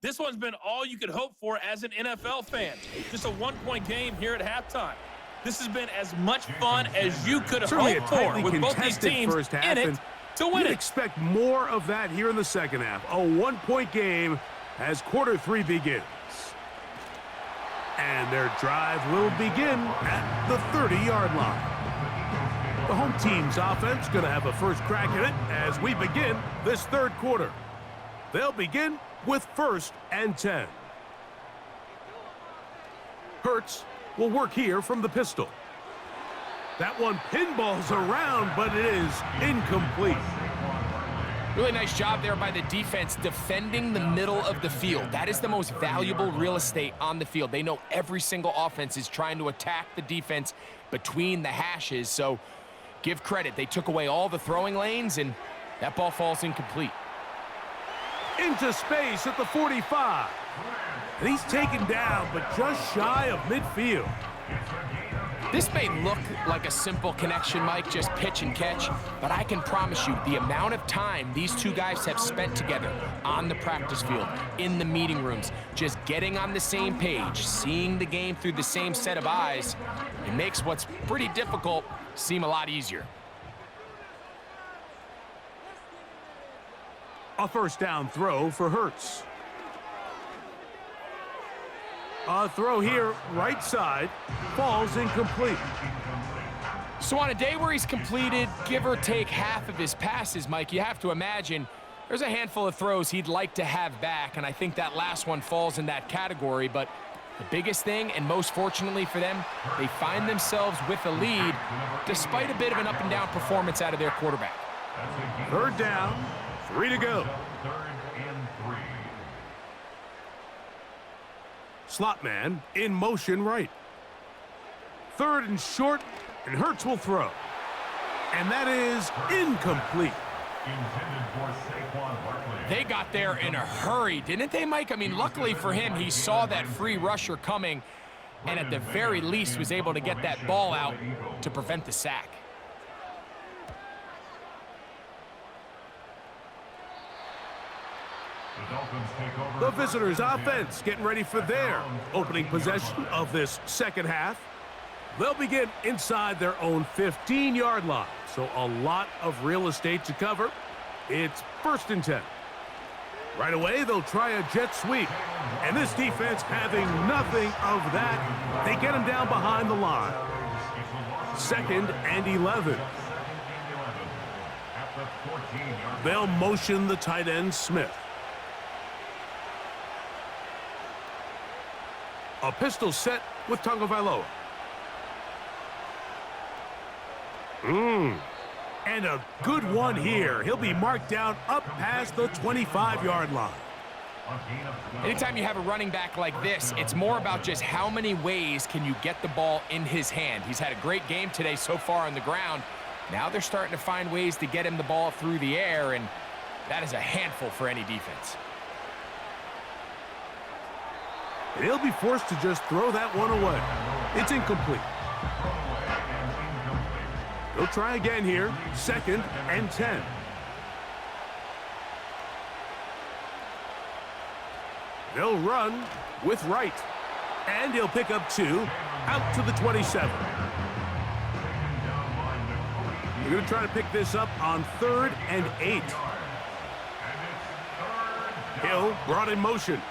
F: This one's been all you could hope for as an NFL fan. Just a one-point game here at halftime. This has been as much fun as you could hope for with both these teams
B: first half,
F: in it to win
B: you'd
F: it.
B: Expect more of that here in the second half. A one-point game as quarter 3 begins. And their drive will begin at the 30-yard line. The home team's offense going to have a first crack at it as we begin this third quarter. They'll begin with 1st and 10. Hurts will work here from the pistol. That one pinballs around, but it is incomplete.
C: Really nice job there by the defense defending the middle of the field. That is the most valuable real estate on the field. They know every single offense is trying to attack the defense between the hashes, so give credit. They took away all the throwing lanes, and that ball falls incomplete.
B: Into space at the 45. And he's taken down, but just shy of midfield.
C: This may look like a simple connection, Mike, just pitch and catch, but I can promise you the amount of time these two guys have spent together on the practice field, in the meeting rooms, just getting on the same page, seeing the game through the same set of eyes, it makes what's pretty difficult seem a lot easier.
B: A first down throw for Hurts. A throw here, right side, falls incomplete.
C: So on a day where he's completed, give or take half of his passes, Mike, you have to imagine there's a handful of throws he'd like to have back, and I think that last one falls in that category. But the biggest thing, and most fortunately for them, they find themselves with a lead despite a bit of an up-and-down performance out of their quarterback.
B: 3rd down, 3 to go. Slot man in motion right. third and short, and Hurts will throw. And that is incomplete.
C: They got there in a hurry, didn't they, Mike? I mean, luckily for him, he saw that free rusher coming and at the very least was able to get that ball out to prevent the sack.
B: The visitors' offense getting ready for their opening possession of this second half. They'll begin inside their own 15-yard line, so a lot of real estate to cover. It's 1st and 10. Right away, they'll try a jet sweep. And this defense having nothing of that, they get him down behind the line. 2nd and 11. They'll motion the tight end, Smith. A pistol set with Tagovailoa. And a good one here. He'll be marked down up past the 25-yard line.
C: Anytime you have a running back like this, it's more about just how many ways can you get the ball in his hand. He's had a great game today so far on the ground. Now they're starting to find ways to get him the ball through the air, and that is a handful for any defense.
B: And he'll be forced to just throw that one away. It's incomplete. They'll try again here. 2nd and 10. They'll run with Wright. And he'll pick up 2 out to the 27. They're going to try to pick this up on 3rd and 8. Hill brought in motion.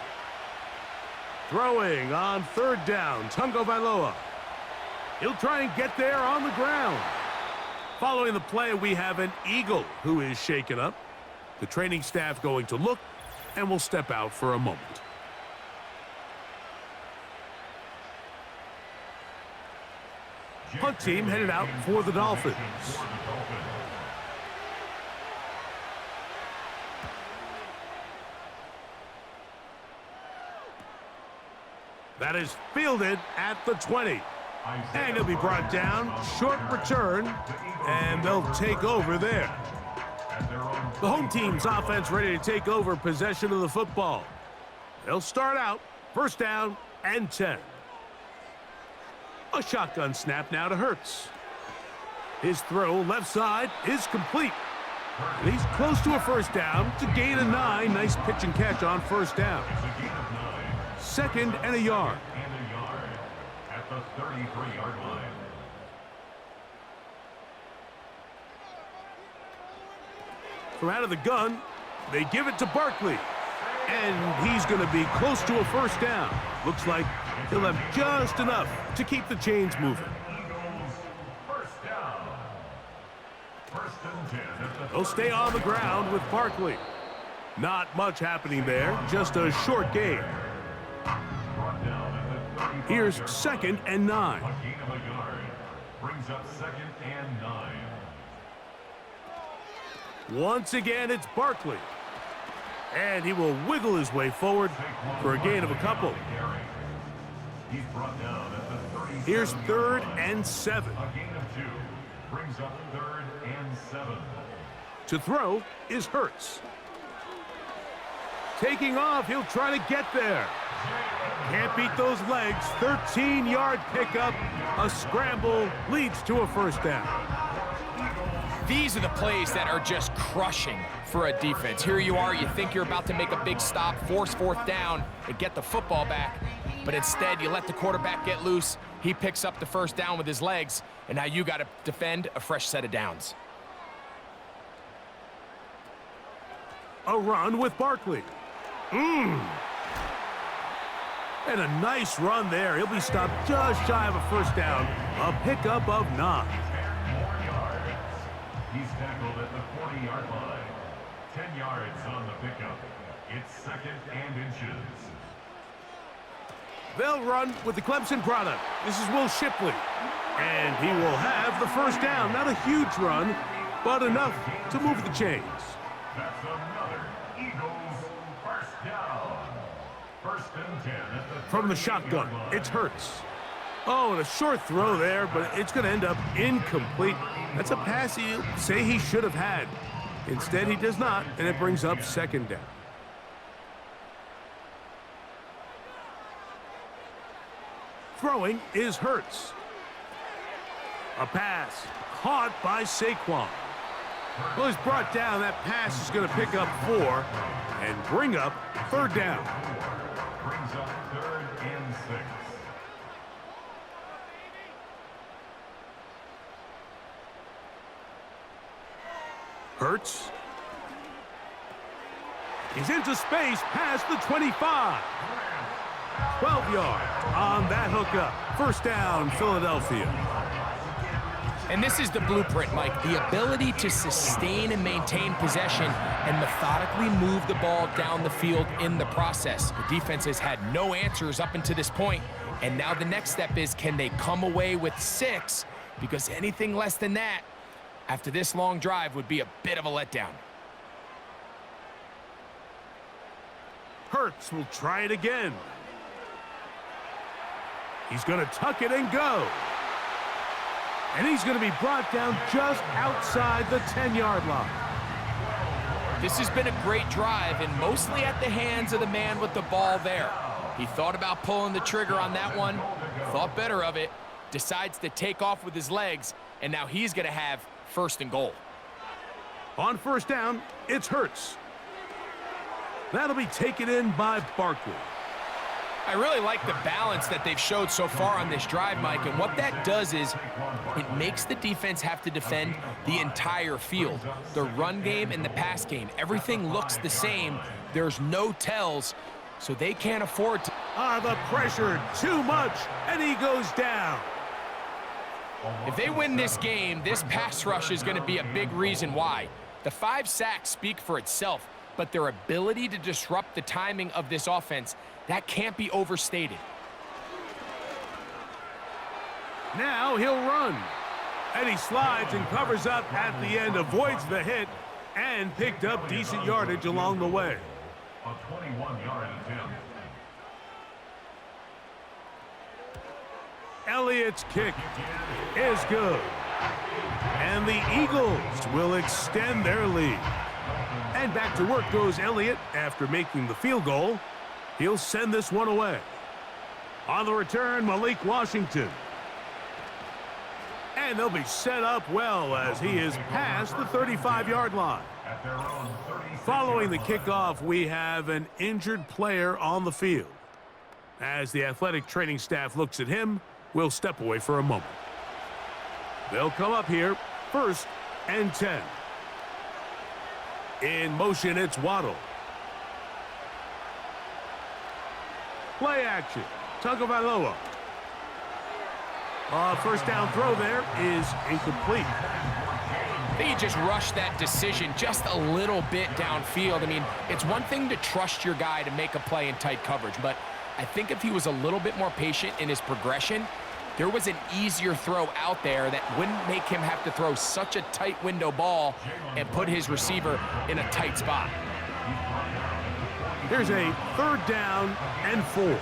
B: Throwing on 3rd down, Tagovailoa. He'll try and get there on the ground. Following the play, we have an Eagle who is shaken up. The training staff going to look and will step out for a moment. Punt team headed out for the Dolphins. That is fielded at the 20. And he'll be brought down, short return, and they'll take over there. The home team's offense ready to take over possession of the football. They'll start out, 1st down and 10. A shotgun snap now to Hurts. His throw left side is complete. And he's close to a 1st down to gain a 9. Nice pitch and catch on 1st down. 2nd and a yard.
E: At the 33-yard line.
B: From out of the gun, they give it to Barkley. And he's going to be close to a 1st down. Looks like he'll have just enough to keep the chains moving.
E: First down. 1st and 10 at the
B: They'll stay on the ground with Barkley. Not much happening there, just a short gain. Here's 2nd and 9.
E: A gain of a yard. Brings up 2nd and 9.
B: Once again, it's Barkley. And he will wiggle his way forward for a gain of a couple.
E: He's brought down at the 30.
B: Here's 3rd and 7.
E: A gain of 2. Brings up 3rd and 7.
B: To throw is Hurts. Taking off, he'll try to get there. Can't beat those legs. 13-yard pickup. A scramble leads to a 1st down.
C: These are the plays that are just crushing for a defense. Here you are, you think you're about to make a big stop, force 4th down, and get the football back. But instead, you let the quarterback get loose. He picks up the 1st down with his legs, and now you got to defend a fresh set of downs.
B: A run with Barkley. And a nice run there. He'll be stopped just shy of a 1st down. A pickup of 9.
E: 10 more yards. He's tackled at the 40-yard line. 10 yards on the pickup. It's 2nd and inches.
B: They'll run with the Clemson product. This is Will Shipley. And he will have the 1st down. Not a huge run, but enough to move the chains.
E: That's another Eagles 1st down. 1st and 10 at the
B: From the shotgun, it's Hurts. Oh, and a short throw there, but it's going to end up incomplete. That's a pass you say he should have had. Instead, he does not, and it brings up second down. Throwing is Hurts. A pass caught by Saquon. Well, he's brought down. That pass is going to pick up 4 and bring up third down.
E: Brings up 3rd and 6.
B: Hurts. He's into space past the 25. 12 yards on that hookup. First down, Philadelphia.
C: And this is the blueprint, Mike. The ability to sustain and maintain possession and methodically move the ball down the field in the process. The defense has had no answers up until this point, and now the next step is, can they come away with 6? Because anything less than that, after this long drive, would be a bit of a letdown.
B: Hurts will try it again. He's going to tuck it and go. And he's going to be brought down just outside the 10-yard line.
C: This has been a great drive, and mostly at the hands of the man with the ball there. He thought about pulling the trigger on that one, thought better of it, decides to take off with his legs, and now he's going to have first and goal.
B: On first down, it's Hurts. That'll be taken in by Barkley.
C: I really like the balance that they've showed so far on this drive, Mike, and what that does is it makes the defense have to defend the entire field. The run game and the pass game, everything looks the same. There's no tells, so they can't afford to.
B: The pressure, too much, and he goes down.
C: If they win this game, this pass rush is going to be a big reason why. The 5 sacks speak for itself, but their ability to disrupt the timing of this offense, that can't be overstated.
B: Now he'll run. And he slides and covers up at the end, avoids the hit, and picked up decent yardage along the way.
E: A 21-yard attempt.
B: Elliott's kick is good. And the Eagles will extend their lead. And back to work goes Elliott after making the field goal. He'll send this one away. On the return, Malik Washington. And they'll be set up well as he is past the 35-yard line. Following the kickoff, we have an injured player on the field. As the athletic training staff looks at him, we'll step away for a moment. They'll come up here, 1st and 10. In motion, it's Waddle. Play action. Tagovailoa. First down throw there is incomplete.
C: I think he just rushed that decision just a little bit downfield. I mean, it's one thing to trust your guy to make a play in tight coverage, but I think if he was a little bit more patient in his progression, there was an easier throw out there that wouldn't make him have to throw such a tight window ball and put his receiver in a tight spot.
B: Here's a 3rd down and 4.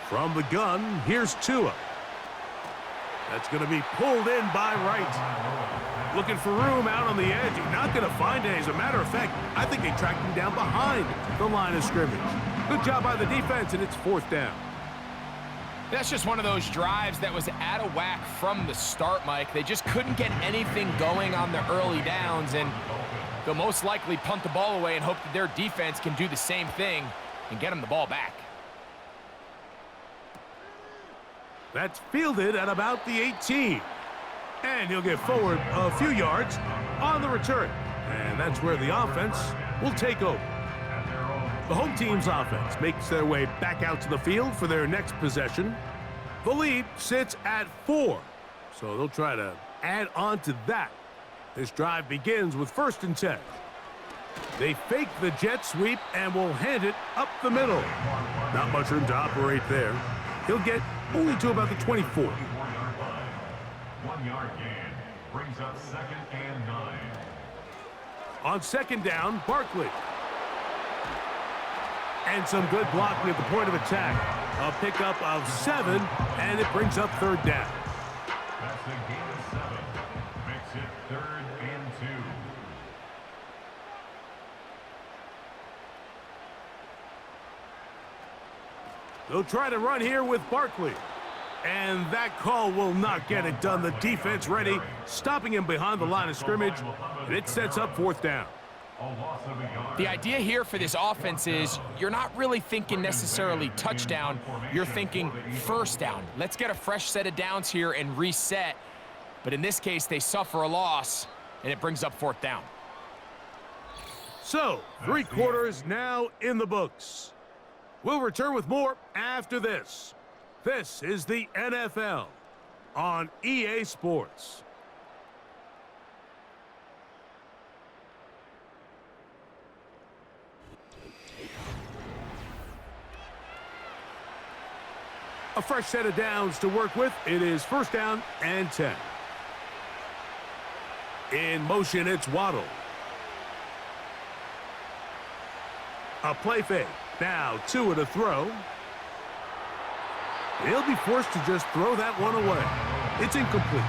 B: From the gun, here's Tua. That's going to be pulled in by Wright. Looking for room out on the edge. He's not going to find it. As a matter of fact, I think they tracked him down behind the line of scrimmage. Good job by the defense, and it's 4th down.
C: That's just one of those drives that was out of whack from the start, Mike. They just couldn't get anything going on the early downs, and they'll most likely punt the ball away and hope that their defense can do the same thing and get them the ball back.
B: That's fielded at about the 18. And he'll get forward a few yards on the return. And that's where the offense will take over. The home team's offense makes their way back out to the field for their next possession. The lead sits at 4, so they'll try to add on to that. This drive begins with 1st and 10. They fake the jet sweep and will hand it up the middle. Not much room to operate there. He'll get only to about the 24.
E: 1-yard gain brings up 2nd and 9.
B: On 2nd down, Barkley. And some good blocking at the point of attack. A pickup of 7, and it brings up third down.
E: That's a gain of 7. Makes it 3rd and 2.
B: They'll try to run here with Barkley. And that call will not get it done. The defense ready, stopping him behind the line of scrimmage, and it sets up 4th down.
C: The idea here for this offense is you're not really thinking necessarily touchdown. You're thinking first down. Let's get a fresh set of downs here and reset. But in this case, they suffer a loss, and it brings up 4th down.
B: So, 3 quarters now in the books. We'll return with more after this. This is the NFL on EA Sports. A fresh set of downs to work with. It is 1st down and 10. In motion, it's Waddle. A play fake. Now Tua to throw. He'll be forced to just throw that one away. It's incomplete.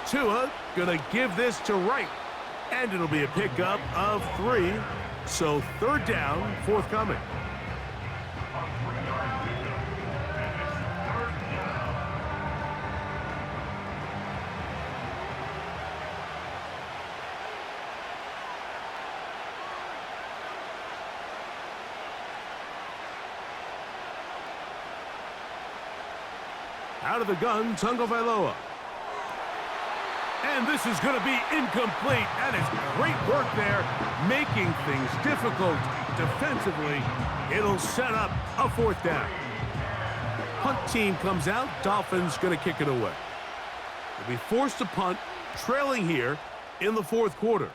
B: Tua gonna give this to Wright, and it'll be a pickup of 3. So 3rd down, forthcoming. Out of the gun, Tagovailoa. And this is going to be incomplete. That is great work there, making things difficult defensively. It'll set up a 4th down. Punt team comes out. Dolphins going to kick it away. They'll be forced to punt, trailing here in the 4th quarter.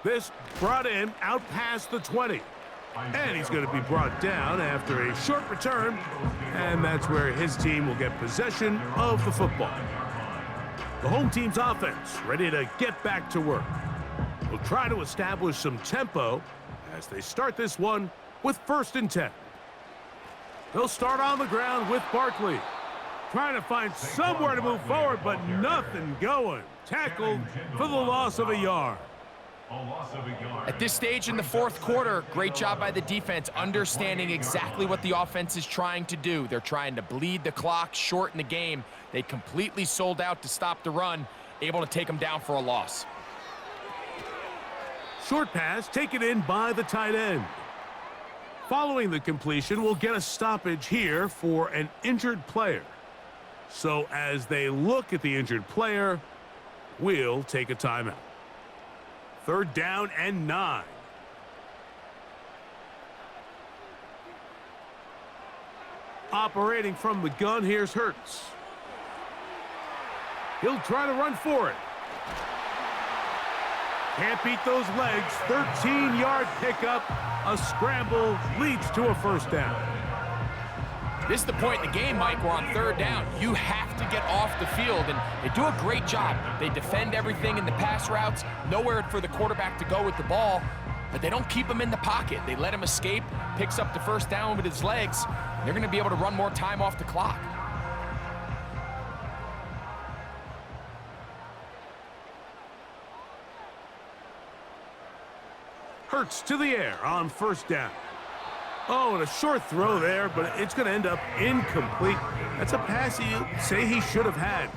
B: This brought in out past the 20. And he's going to be brought down after a short return, and that's where his team will get possession of the football. The home team's offense ready to get back to work. We'll try to establish some tempo as they start this one with 1st and 10. They'll start on the ground with Barkley. Trying to find somewhere to move forward, but nothing going. Tackled for the loss of a yard.
C: At this stage in the 4th quarter, great job by the defense, understanding exactly what the offense is trying to do. They're trying to bleed the clock, shorten the game. They completely sold out to stop the run, able to take them down for a loss.
B: Short pass taken in by the tight end. Following the completion, we'll get a stoppage here for an injured player. So as they look at the injured player, we'll take a timeout. 3rd down and 9. Operating from the gun, here's Hurts. He'll try to run for it. Can't beat those legs. 13-yard pickup. A scramble leads to a 1st down.
C: This is the point in the game, Mike, where on 3rd down, you have to get off the field, and they do a great job. They defend everything in the pass routes, nowhere for the quarterback to go with the ball, but they don't keep him in the pocket. They let him escape, picks up the 1st down with his legs. They're going to be able to run more time off the clock.
B: Hurts to the air on 1st down. Oh, and a short throw there, but it's going to end up incomplete. That's a pass you say he should have had.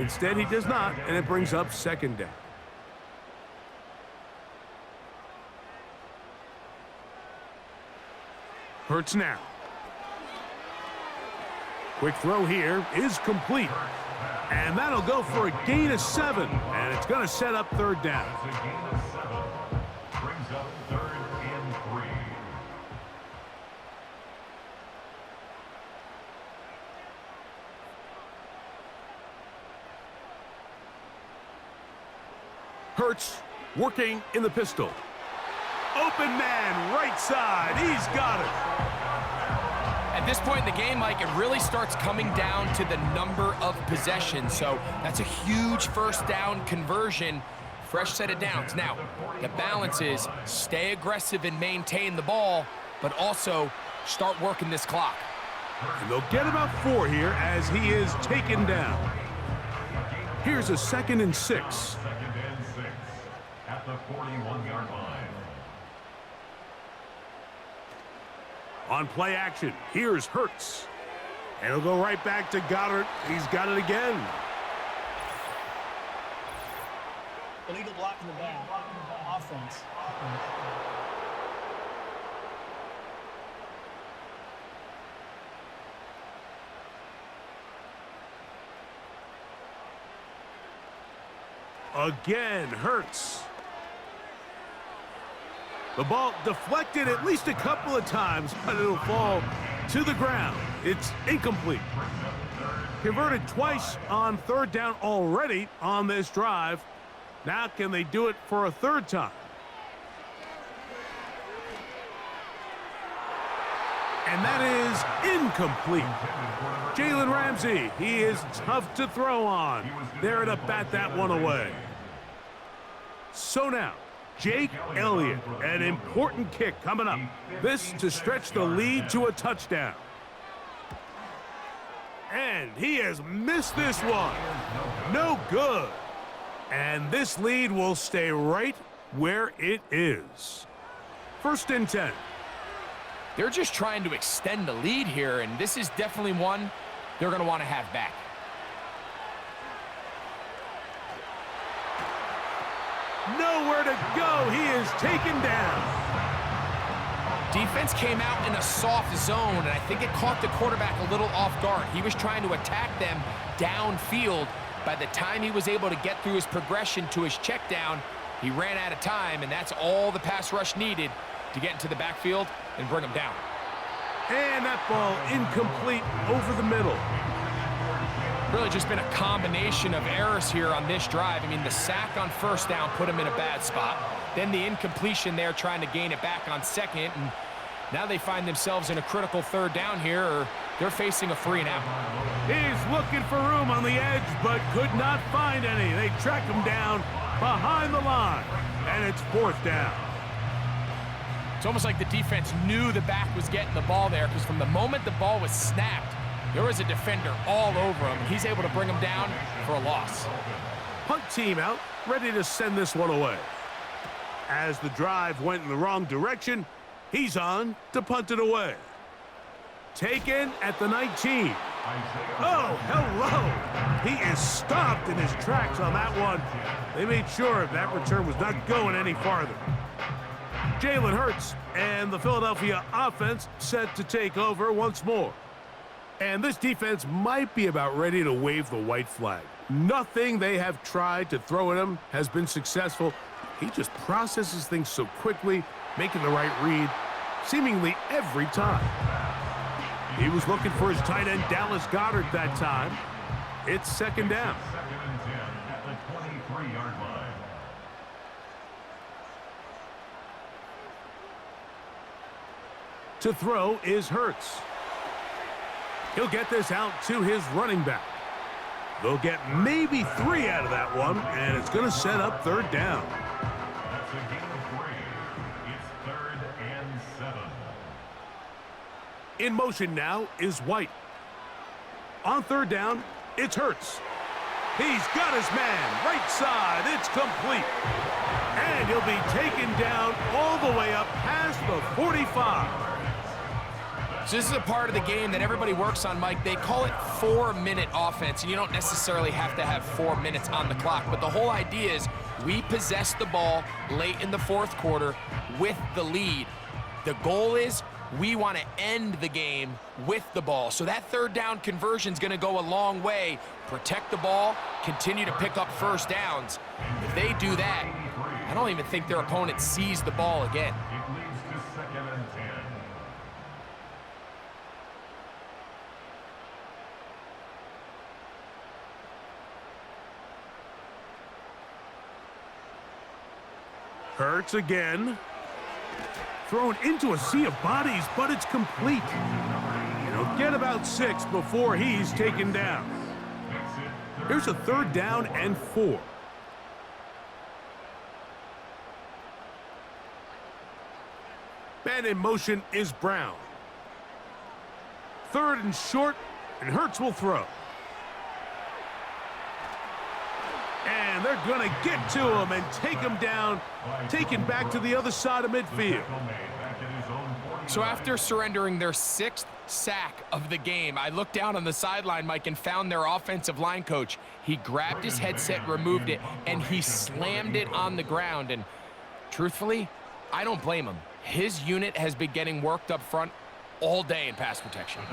B: Instead, he does not, and it brings up 2nd down. Hurts now. Quick throw here is complete. And that'll go for a gain of 7, and it's going to set up 3rd down.
E: Brings up 3rd and 3.
B: Hurts working in the pistol. Open man, right side. He's got it.
C: At this point in the game, Mike, it really starts coming down to the number of possessions. So that's a huge first down conversion. Fresh set of downs. Now, the balance is stay aggressive and maintain the ball, but also start working this clock.
B: And they'll get about 4 here as he is taken down. Here's a 2nd and 6.
E: Second and 6 at the 41-yard line.
B: On play action, here's Hurts. And he'll go right back to Goddard. He's got it again.
G: Illegal block in the back. Offense.
B: Again, Hurts. The ball deflected at least a couple of times, but it'll fall to the ground. It's incomplete. Converted twice on 3rd down already on this drive. Now can they do it for a 3rd time? And that is incomplete. Jalen Ramsey, he is tough to throw on. There to bat that one away. So now, Jake Elliott, an important kick coming up. This to stretch the lead to a touchdown. And he has missed this one. No good. And this lead will stay right where it is. 1st and 10.
C: They're just trying to extend the lead here, and this is definitely one they're going to want to have back.
B: Nowhere to go. He is taken down.
C: Defense came out in a soft zone, and I think it caught the quarterback a little off guard. He was trying to attack them downfield. By the time he was able to get through his progression to his check down, he ran out of time, and that's all the pass rush needed to get into the backfield and bring him down.
B: And that ball incomplete over the middle.
C: Really just been a combination of errors here on this drive. I mean, the sack on 1st down put him in a bad spot. Then the incompletion there trying to gain it back on 2nd. And now they find themselves in a critical 3rd down here, or they're facing a 3 and out.
B: He's looking for room on the edge, but could not find any. They track him down behind the line, and it's 4th down.
C: It's almost like the defense knew the back was getting the ball there, because from the moment the ball was snapped, there was a defender all over him. He's able to bring him down for a loss.
B: Punt team out, ready to send this one away. As the drive went in the wrong direction, he's on to punt it away. Taken at the 19. Oh, hello. He is stopped in his tracks on that one. They made sure that return was not going any farther. Jalen Hurts and the Philadelphia offense set to take over once more. And this defense might be about ready to wave the white flag. Nothing they have tried to throw at him has been successful. He just processes things so quickly, making the right read seemingly every time. He was looking for his tight end, Dallas Goedert, that time. It's 2nd down.
E: 2nd and 10 at the 23-yard line.
B: To throw is Hurts. He'll get this out to his running back. They'll get maybe 3 out of that one, and it's going to set up 3rd down.
E: That's a gain of 3. It's 3rd and 7.
B: In motion now is White. On 3rd down, it's Hurts. He's got his man, right side, it's complete. And he'll be taken down all the way up past the 45.
C: So this is a part of the game that everybody works on, Mike. They call it 4-minute offense, and you don't necessarily have to have 4 minutes on the clock. But the whole idea is we possess the ball late in the 4th quarter with the lead. The goal is we want to end the game with the ball. So that 3rd down conversion is going to go a long way. Protect the ball, continue to pick up 1st downs. If they do that, I don't even think their opponent sees the ball again.
E: It leads to 2nd and 10.
B: Hurts again. Thrown into a sea of bodies, but it's complete. get about 6 before he's taken down. Here's a 3rd down and 4. Man in motion is Brown. 3rd and short, and Hurts will throw. And they're going to get to him and take him down, taken back to the other side of midfield.
C: So after surrendering their 6th sack of the game, I looked down on the sideline, Mike, and found their offensive line coach. He grabbed his headset, removed it, and he slammed it on the ground. And truthfully, I don't blame him. His unit has been getting worked up front all day in pass protection.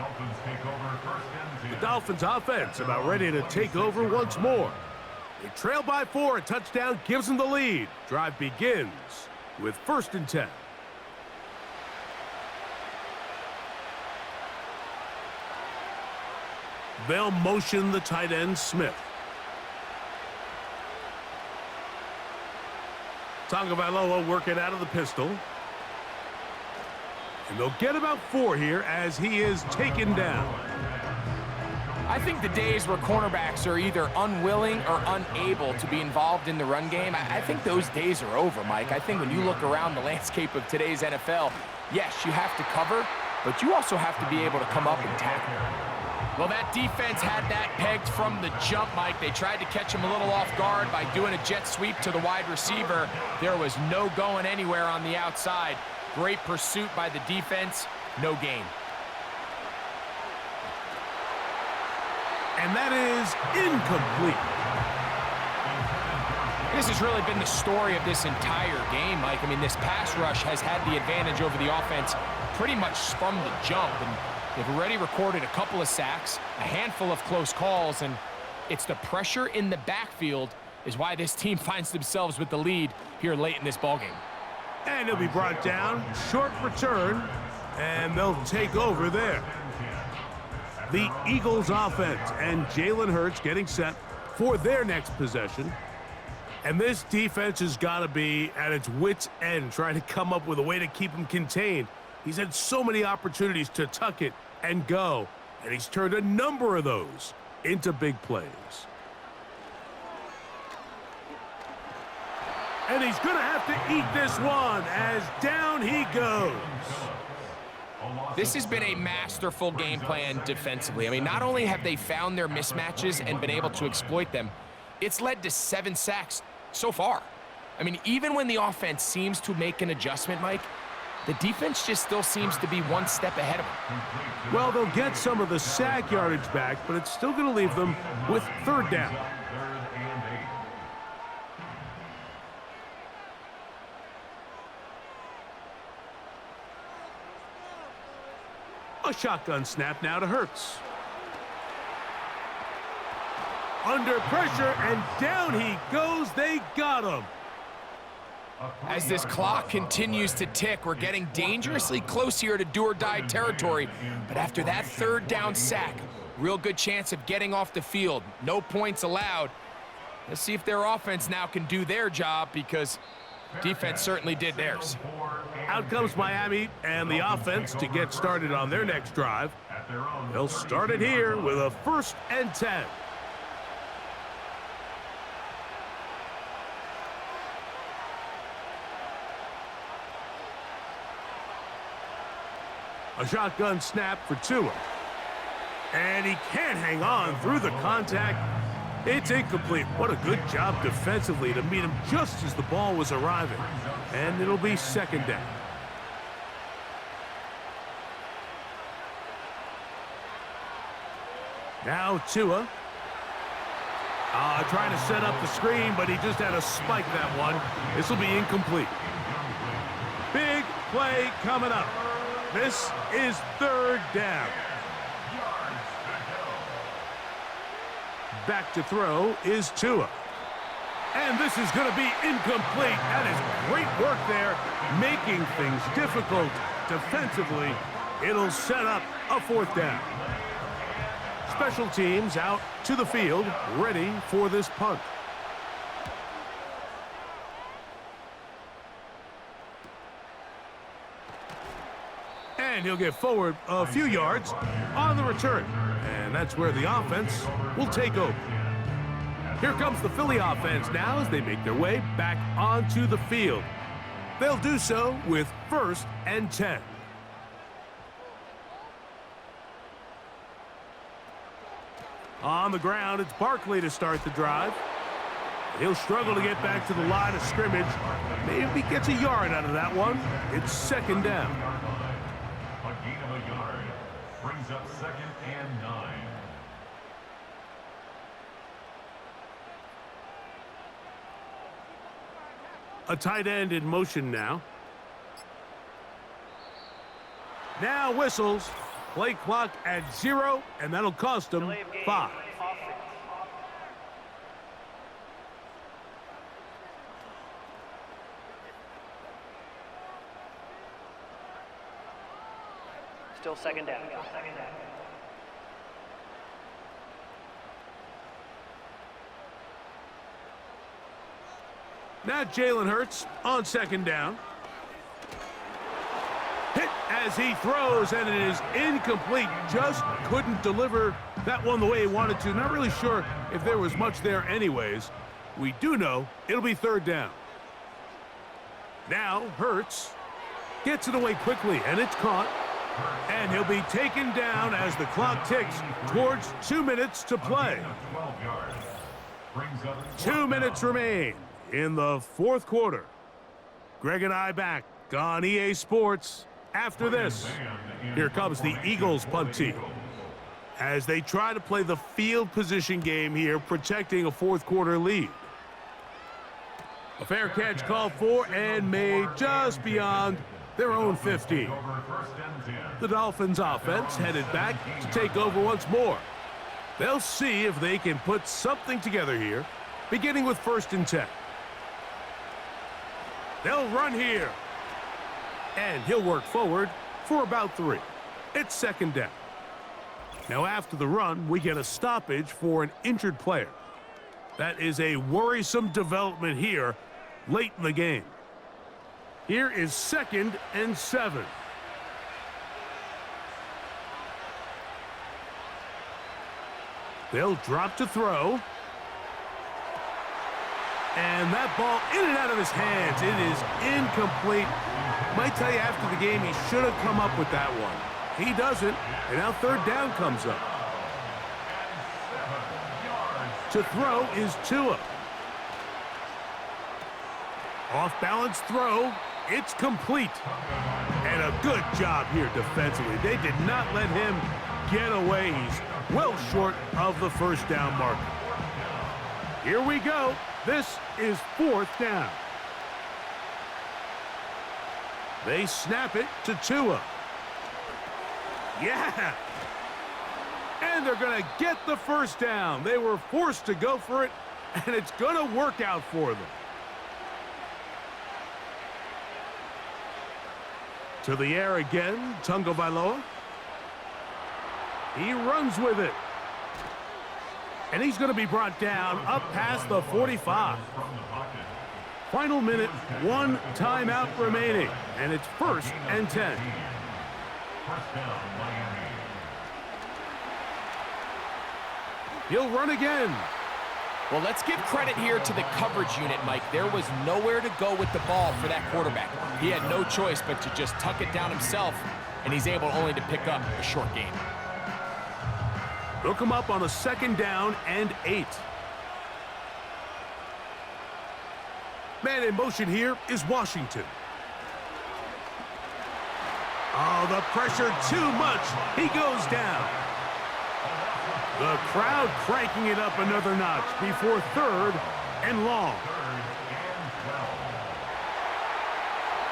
B: The Dolphins offense about ready to take over once more. They trail by 4. A touchdown gives them the lead. Drive begins with 1st and 10. They'll motion the tight end, Smith. Tagovailoa working out of the pistol. And they'll get about 4 here as he is taken down.
C: I think the days where cornerbacks are either unwilling or unable to be involved in the run game, I think those days are over, Mike. I think when you look around the landscape of today's NFL, yes, you have to cover, but you also have to be able to come up and tackle. Well, that defense had that pegged from the jump, Mike. They tried to catch him a little off guard by doing a jet sweep to the wide receiver. There was no going anywhere on the outside. Great pursuit by the defense, no gain.
B: And that is incomplete.
C: This has really been the story of this entire game, Mike. I mean, this pass rush has had the advantage over the offense pretty much from the jump. And they've already recorded a couple of sacks, a handful of close calls, and it's the pressure in the backfield is why this team finds themselves with the lead here late in this ballgame.
B: And he'll be brought down. Short return, and they'll take over there. The Eagles offense and Jalen Hurts getting set for their next possession. And this defense has got to be at its wits' end trying to come up with a way to keep him contained. He's had so many opportunities to tuck it and go, and he's turned a number of those into big plays. And he's going to have to eat this one as down he goes.
C: This has been a masterful game plan defensively. I mean, not only have they found their mismatches and been able to exploit them, it's led to 7 sacks so far. I mean, even when the offense seems to make an adjustment, Mike, the defense just still seems to be one step ahead of them.
B: Well, they'll get some of the sack yardage back, but it's still going to leave them with 3rd down. A shotgun snap now to Hurts. Under pressure, and down he goes. They got him.
C: As this clock continues to tick, we're getting dangerously close here to do-or-die territory. But after that 3rd down sack, real good chance of getting off the field. No points allowed. Let's see if their offense now can do their job, because defense certainly did theirs.
B: Out comes Miami and the offense to get started on their next drive. They'll start it here with a 1st and 10. A shotgun snap for Tua. And he can't hang on through the contact. It's incomplete. What a good job defensively to meet him just as the ball was arriving. And it'll be 2nd down. Now Tua. Trying to set up the screen, but he just had to spike that one. This will be incomplete. Big play coming up. This is 3rd down. Back to throw is Tua. And this is going to be incomplete. That is great work there, making things difficult defensively. It'll set up a 4th down. Special teams out to the field, ready for this punt. And And he'll get forward a few yards on the return. And that's where the offense will take over. Here comes the Philly offense now as they make their way back onto the field. They'll do so with 1st and 10. On the ground, it's Barkley to start the drive. He'll struggle to get back to the line of scrimmage. Maybe gets a yard out of that one. It's 2nd down.
E: A gain of a yard brings up 2nd and 9.
B: A tight end in motion now. Now whistles. Play clock at 0, and that'll cost them 5.
D: Still 2nd down.
B: Now Jalen Hurts on 2nd down. Hit as he throws, and it is incomplete. Just couldn't deliver that one the way he wanted to. Not really sure if there was much there anyways. We do know it'll be 3rd down. Now Hurts gets it away quickly, and it's caught. And he'll be taken down as the clock ticks towards 2 minutes to play. 2 minutes remain in the 4th quarter. Greg and I back on EA Sports. After this, here comes the Eagles punt team as they try to play the field position game here, protecting a 4th quarter lead. A fair catch called for and made just beyond their own 50. The Dolphins offense headed back to take over once more. They'll see if they can put something together here, beginning with 1st and 10. They'll run here. And he'll work forward for about 3. It's 2nd down. Now after the run, we get a stoppage for an injured player. That is a worrisome development here late in the game. Here is 2nd and 7. They'll drop to throw. And that ball in and out of his hands. It is incomplete. Might tell you after the game he should have come up with that one. He doesn't, and now 3rd down comes up. To throw is Tua. Off-balance throw. It's complete. And a good job here defensively. They did not let him get away. He's well short of the 1st down marker. Here we go. This is 4th down. They snap it to Tua. Yeah! And they're going to get the 1st down. They were forced to go for it, and it's going to work out for them. To the air again, Tagovailoa. He runs with it. And he's going to be brought down up past the 45. Final minute, 1 timeout remaining, and it's 1st and 10. He'll run again.
C: Well, let's give credit here to the coverage unit, Mike. There was nowhere to go with the ball for that quarterback. He had no choice but to just tuck it down himself, and he's able only to pick up a short gain.
B: They'll come up on a 2nd down and 8. Man in motion here is Washington. Oh, the pressure too much. He goes down. The crowd cranking it up another notch before 3rd and long.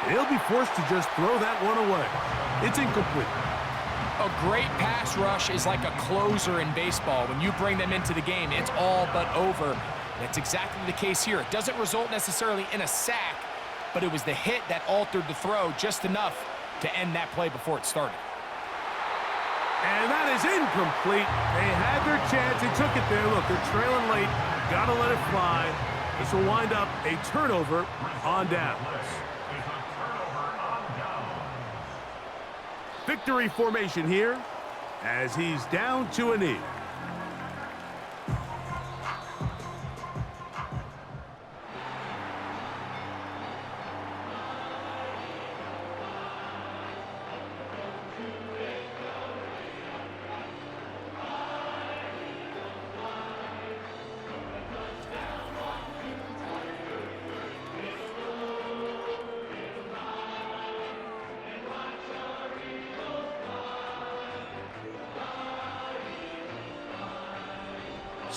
B: He'll be forced to just throw that one away. It's incomplete.
C: A great pass rush is like a closer in baseball. When you bring them into the game, it's all but over. That's exactly the case here. It doesn't result necessarily in a sack, but it was the hit that altered the throw just enough to end that play before it started.
B: And that is incomplete. They had their chance. They took it there. Look, they're trailing late. Got to let it fly. This will wind up a turnover on downs. Victory formation here as he's down to a knee.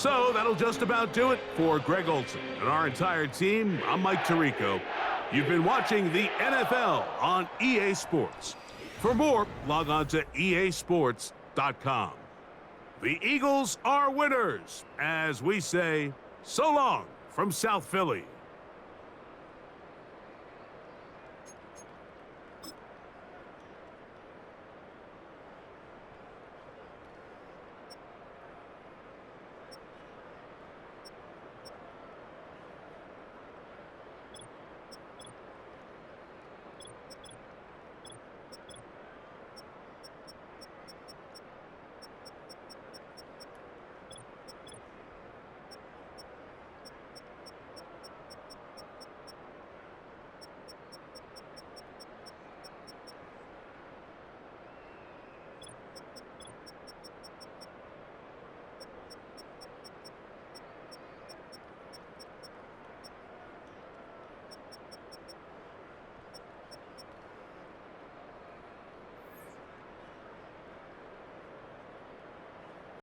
B: So that'll just about do it for Greg Olson and our entire team. I'm Mike Tirico. You've been watching the NFL on EA Sports. For more, log on to easports.com. The Eagles are winners, as we say, so long from South Philly.